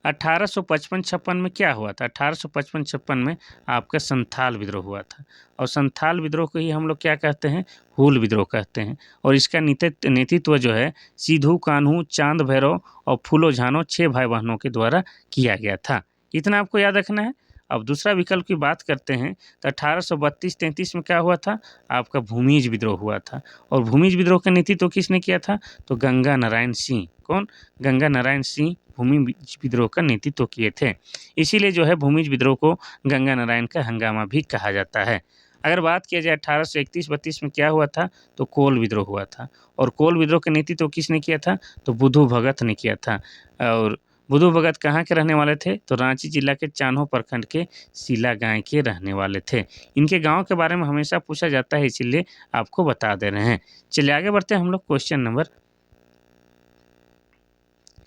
1855-56 में क्या हुआ था? 1855-56 में आपका संथाल विद्रोह हुआ था और संथाल विद्रोह को ही हम लोग क्या कहते हैं? हूल विद्रोह कहते हैं और इसका नेतृत्व जो है सिद्धू कान्हू, चांद भैरव और फूलो झानो 6 भाई बहनों के द्वारा किया गया था। इतना आपको याद रखना है। अब दूसरा विकल्प की बात करते हैं तो 1832-33 में क्या हुआ था? आपका भूमिज विद्रोह हुआ था और भूमिज विद्रोह का नेतृत्व किसने किया था? तो गंगा नारायण सिंह। कौन? गंगा नारायण सिंह भूमिज विद्रोह का नेतृत्व किए थे। इसीलिए जो है भूमिज विद्रोह को गंगा नारायण का हंगामा भी कहा जाता है। अगर बात किया जाए 1831-32 में क्या हुआ था? तो कोल विद्रोह हुआ था और कोल विद्रोह का नेतृत्व किसने किया था? तो बुद्धू भगत ने किया था और बुद्धू भगत कहाँ के रहने वाले थे? तो रांची जिला के चान्हो प्रखंड के सिला गाँव के रहने वाले थे। इनके गाँव के बारे में हमेशा पूछा जाता है, इसीलिए आपको बता दे रहे हैं। चलिए आगे बढ़ते हैं हम लोग क्वेश्चन नंबर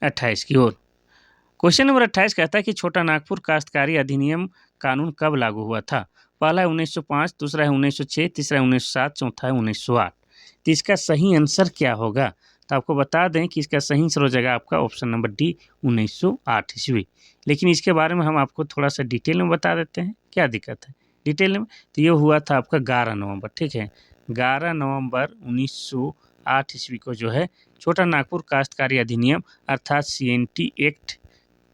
28 की ओर। क्वेश्चन नंबर 28 कहता है कि छोटा नागपुर काश्तकारी अधिनियम कानून कब लागू हुआ था? पहला है 1905, दूसरा है 1906, तीसरा है 1907, चौथा है 1908। तो इसका सही आंसर क्या होगा? तो आपको बता दें कि इसका सही आंसर हो जाएगा आपका ऑप्शन नंबर डी 1908 ईस्वी। लेकिन इसके बारे में हम आपको थोड़ा सा डिटेल में बता देते हैं, क्या दिक्कत है डिटेल में। तो ये हुआ था आपका 11 नवंबर, ठीक है, 11 नवंबर 1908 ईस्वी को जो है छोटा नागपुर काश्तकारी अधिनियम अर्थात CNT एक्ट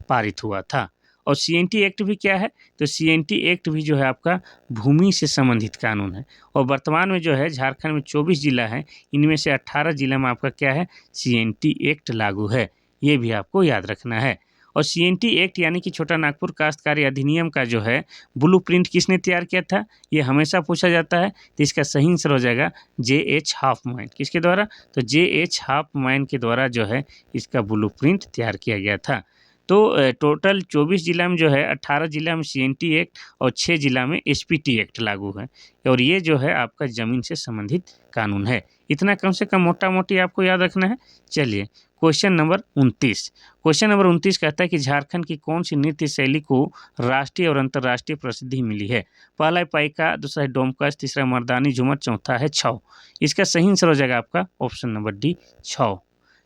पारित हुआ था। और CNT एक्ट भी क्या है? तो CNT एक्ट भी जो है आपका भूमि से संबंधित कानून है और वर्तमान में जो है झारखंड में 24 जिला है, इनमें से 18 जिला में आपका क्या है? CNT एक्ट लागू है। ये भी आपको याद रखना है। और CNT एक्ट यानी कि छोटा नागपुर काश्तकारी अधिनियम का जो है ब्लूप्रिंट किसने तैयार किया था? ये हमेशा पूछा जाता है। तो इसका सही आंसर हो जाएगा JH हाफमैन। किसके द्वारा? तो JH हाफमैन के द्वारा जो है इसका ब्लूप्रिंट तैयार किया गया था। तो टोटल 24 जिला में जो है 18 जिला में CNT एक्ट और 6 जिला में SPT एक्ट लागू है और ये जो है आपका ज़मीन से संबंधित कानून है। इतना कम से कम मोटा-मोटी आपको याद रखना है। चलिए क्वेश्चन नंबर 29। क्वेश्चन नंबर 29 कहता है कि झारखंड की कौन सी नृत्य शैली को राष्ट्रीय और अंतर्राष्ट्रीय प्रसिद्धि मिली है? पहला है पाइका, दूसरा है डोमकच, तीसरा मर्दानी झूमर, चौथा है छऊ। इसका सही आंसर हो जाएगा आपका ऑप्शन नंबर डी छऊ।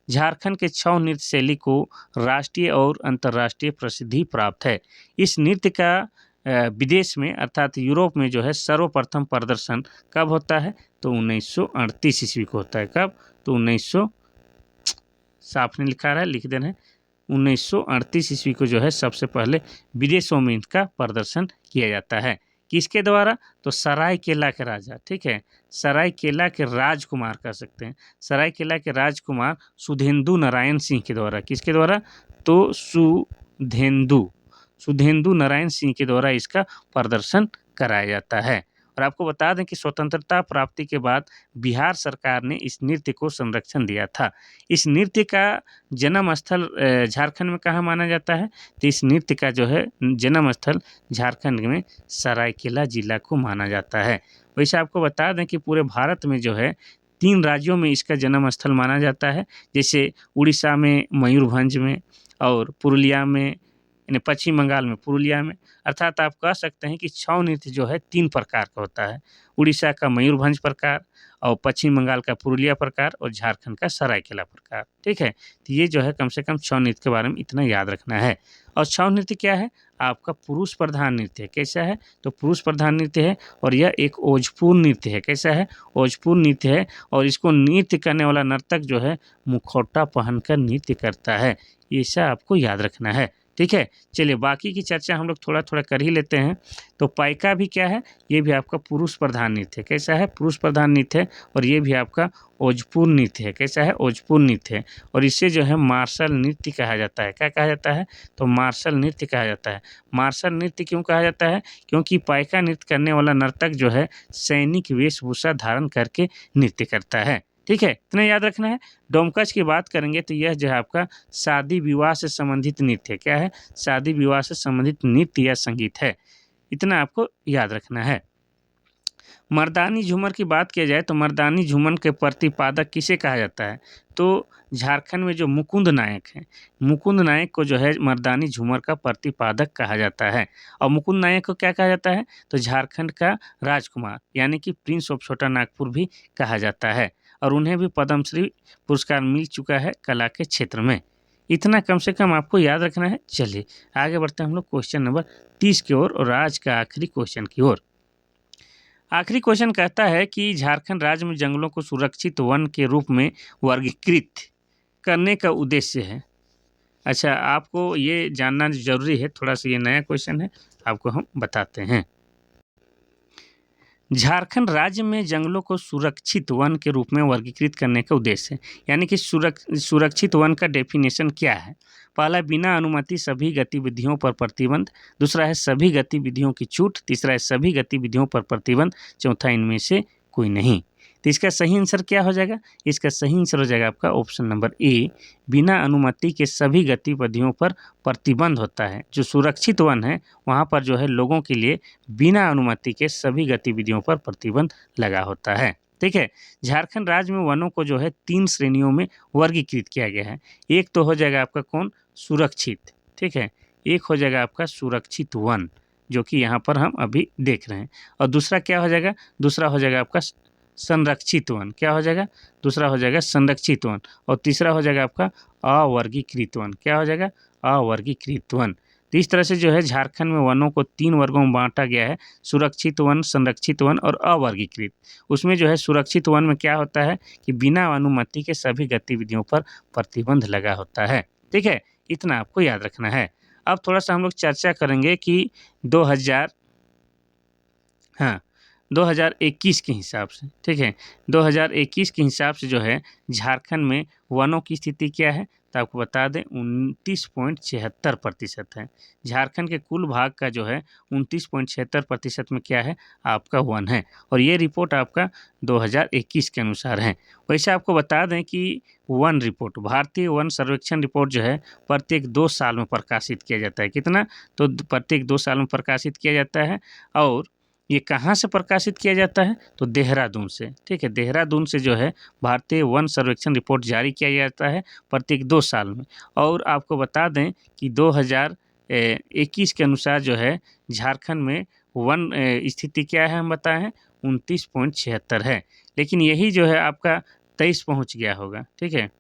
झारखंड के छऊ नृत्य शैली को राष्ट्रीय और अंतर्राष्ट्रीय प्रसिद्धि प्राप्त है। इस नृत्य का विदेश में अर्थात यूरोप में जो है सर्वप्रथम प्रदर्शन कब होता है? तो 1938 ईस्वी को होता है। कब? तो 1900 साफ नहीं लिखा रहा है, लिख देना है 1938 ईस्वी को जो है सबसे पहले विदेशों में इनका प्रदर्शन किया जाता है। किसके द्वारा? तो सरायकेला के राजा, ठीक है, सरायकेला के राजकुमार कह सकते हैं, सरायकेला के राजकुमार सुधेंदु नारायण सिंह के द्वारा। किसके द्वारा? तो सुधेंदु नारायण सिंह के द्वारा इसका प्रदर्शन कराया जाता है। और आपको बता दें कि स्वतंत्रता प्राप्ति के बाद बिहार सरकार ने इस नृत्य को संरक्षण दिया था। इस नृत्य का जन्म स्थल झारखंड में कहाँ माना जाता है? तो इस नृत्य का जो है जन्म स्थल झारखंड में सरायकेला जिला को माना जाता है। वैसे आपको बता दें कि पूरे भारत में जो है 3 राज्यों में इसका जन्म स्थल माना जाता है, जैसे उड़ीसा में मयूरभंज में और पुरुलिया में, यानी पश्चिम बंगाल में पुरुलिया में। अर्थात आप कह सकते हैं कि छऊ नृत्य जो है 3 प्रकार का होता है, उड़ीसा का मयूरभंज प्रकार और पश्चिम बंगाल का पुरुलिया प्रकार और झारखंड का सरायकेला प्रकार, ठीक है। तो ये जो है कम से कम छऊ नृत्य के बारे में इतना याद रखना है। और छऊ नृत्य क्या है? आपका पुरुष प्रधान नृत्य है। कैसा है? तो पुरुष प्रधान नृत्य है और यह एक ओजपूर्ण नृत्य है। कैसा है? ओजपूर्ण नृत्य है और इसको नृत्य करने वाला नर्तक जो है मुखौटा पहनकर नृत्य करता है। ऐसा आपको याद रखना है, ठीक है। चलिए बाकी की चर्चा हम लोग थोड़ा-थोड़ा कर ही लेते हैं। तो पाइका भी क्या है? ये भी आपका पुरुष प्रधान नृत्य है। कैसा है? पुरुष प्रधान नृत्य है और ये भी आपका ओजपूर्ण नृत्य है। कैसा है? ओजपूर्ण नृत्य है और इसे जो है मार्शल नृत्य कहा जाता है। क्या कहा जाता है? तो मार्शल नृत्य कहा जाता है। मार्शल नृत्य क्यों कहा जाता है? क्योंकि पाइका नृत्य करने वाला नर्तक जो है सैनिक वेशभूषा धारण करके नृत्य करता है, ठीक है, इतना याद रखना है। डोमकच की बात करेंगे तो यह जो है आपका शादी विवाह से संबंधित नृत्य है। क्या है? शादी विवाह से संबंधित नृत्य या संगीत है, इतना आपको याद रखना है। मर्दानी झूमर की बात किया जाए तो मर्दानी झूमर के प्रतिपादक किसे कहा जाता है? तो झारखंड में जो मुकुंद नायक हैं, मुकुंद नायक को जो है मर्दानी झूमर का प्रतिपादक कहा जाता है। और मुकुंद नायक को क्या कहा जाता है? तो झारखंड का राजकुमार यानी कि प्रिंस ऑफ छोटा नागपुर भी कहा जाता है और उन्हें भी पद्मश्री पुरस्कार मिल चुका है कला के क्षेत्र में। इतना कम से कम आपको याद रखना है। चलिए आगे बढ़ते हैं हम लोग क्वेश्चन नंबर 30 की ओर और आज का आखिरी क्वेश्चन की ओर। आखिरी क्वेश्चन कहता है कि झारखंड राज्य में जंगलों को सुरक्षित वन के रूप में वर्गीकृत करने का उद्देश्य है। अच्छा, आपको ये जानना ज़रूरी है, थोड़ा-सा ये नया क्वेश्चन है, आपको हम बताते हैं। झारखंड राज्य में जंगलों को सुरक्षित वन के रूप में वर्गीकृत करने का उद्देश्य है। यानी कि सुरक्षित वन का डेफिनेशन क्या है? पहला, बिना अनुमति सभी गतिविधियों पर प्रतिबंध। दूसरा है सभी गतिविधियों की छूट। तीसरा है सभी गतिविधियों पर प्रतिबंध। चौथा, इनमें से कोई नहीं। तो इसका सही आंसर क्या हो जाएगा? इसका सही आंसर हो जाएगा आपका ऑप्शन नंबर ए, बिना अनुमति के सभी गतिविधियों पर प्रतिबंध होता है। जो सुरक्षित वन है वहाँ पर जो है लोगों के लिए बिना अनुमति के सभी गतिविधियों पर प्रतिबंध लगा होता है। ठीक है। झारखंड राज्य में वनों को जो है 3 श्रेणियों में वर्गीकृत किया गया है। एक तो हो जाएगा आपका कौन? सुरक्षित। ठीक है। एक हो जाएगा आपका सुरक्षित वन, जो कि यहाँ पर हम अभी देख रहे हैं। और दूसरा क्या हो जाएगा? दूसरा हो जाएगा आपका संरक्षित वन। क्या हो जाएगा? दूसरा हो जाएगा संरक्षित वन। और तीसरा हो जाएगा आपका अवर्गीकृत वन। क्या हो जाएगा? अवर्गीकृत वन। तो इस तरह से जो है झारखंड में वनों को 3 वर्गों में बाँटा गया है, सुरक्षित वन, संरक्षित वन और अवर्गीकृत। उसमें जो है सुरक्षित वन में क्या होता है कि बिना अनुमति के सभी गतिविधियों पर प्रतिबंध लगा होता है। ठीक है? इतना आपको याद रखना है। अब थोड़ा-सा हम लोग चर्चा करेंगे कि 2021 के हिसाब से, ठीक है? 2021 के हिसाब से जो है झारखंड में वनों की स्थिति क्या है? तो आपको बता दें 29.76% है। झारखंड के कुल भाग का जो है 29.76% में क्या है? आपका वन है। और ये रिपोर्ट आपका 2021 के अनुसार है। वैसे आपको बता दें कि वन रिपोर्ट, भारतीय वन सर्वेक्षण रिपोर्ट जो है प्रत्येक 2 साल में प्रकाशित किया जाता है। कितना? तो प्रत्येक 2 साल में प्रकाशित किया जाता है। और ये कहाँ से प्रकाशित किया जाता है? तो देहरादून से। ठीक है, देहरादून से जो है भारतीय वन सर्वेक्षण रिपोर्ट जारी किया जाता है प्रत्येक 2 साल में। और आपको बता दें कि 2021 के अनुसार जो है झारखंड में वन स्थिति क्या है हम बताएँ हैं? 29.76 है। लेकिन यही जो है आपका 23 पहुँच गया होगा। ठीक है?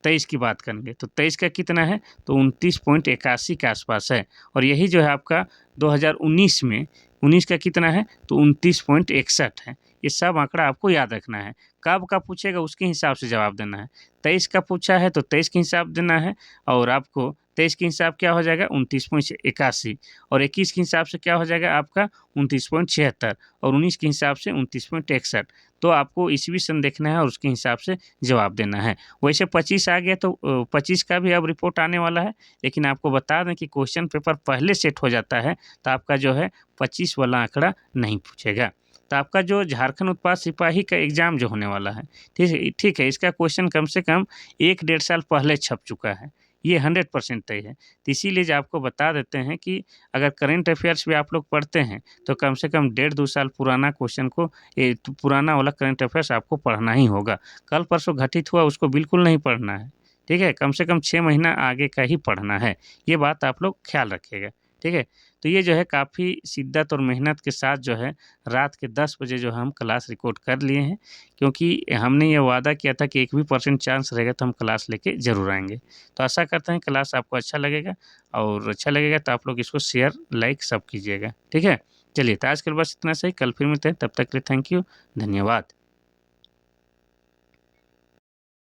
23 की बात करेंगे तो 23 का कितना है? तो 29.81 के आसपास है। और यही जो है आपका 2019 में 19 का कितना है? तो 29.61 है। ये सब आंकड़ा आपको याद रखना है। कब का पूछेगा उसके हिसाब से जवाब देना है। 23 का पूछा है तो 23 के हिसाब देना है। और आपको 23 के हिसाब क्या हो जाएगा? 29.81। और 21 के हिसाब से क्या हो जाएगा आपका? 29.76। और 19 के हिसाब से 29.61। तो आपको ईस्वी सन देखना है और उसके हिसाब से जवाब देना है। वैसे 25 आ गया तो 25 का भी अब रिपोर्ट आने वाला है। लेकिन आपको बता दें कि क्वेश्चन पेपर पहले सेट हो जाता है तो आपका जो है 25 वाला आंकड़ा नहीं पूछेगा। तो आपका जो झारखंड उत्पाद सिपाही का एग्ज़ाम जो होने वाला है, ठीक है, इसका क्वेश्चन कम से कम 1 डेढ़ साल पहले छप चुका है। ये 100% तय है। तो इसीलिए जो आपको बता देते हैं कि अगर करंट अफ़ेयर्स भी आप लोग पढ़ते हैं तो कम से कम डेढ़ 2 साल पुराना क्वेश्चन को तो पुराना वाला करंट अफ़ेयर्स आपको पढ़ना ही होगा। कल परसों घटित हुआ उसको बिल्कुल नहीं पढ़ना है। ठीक है? कम से कम 6 महीना आगे का ही पढ़ना है। ये बात आप लोग ख़्याल रखिएगा। ठीक है? तो ये जो है काफ़ी शिद्दत और मेहनत के साथ जो है रात के 10 बजे जो है हम क्लास रिकॉर्ड कर लिए हैं, क्योंकि हमने ये वादा किया था कि 1 भी % चांस रहेगा तो हम क्लास लेके ज़रूर आएँगे। तो आशा करते हैं क्लास आपको अच्छा लगेगा और अच्छा लगेगा तो आप लोग इसको शेयर, लाइक सब कीजिएगा। ठीक है? चलिए तो आज के लिए बस इतना सही, कल फिर मिलते हैं, तब तक के लिए थैंक यू, धन्यवाद।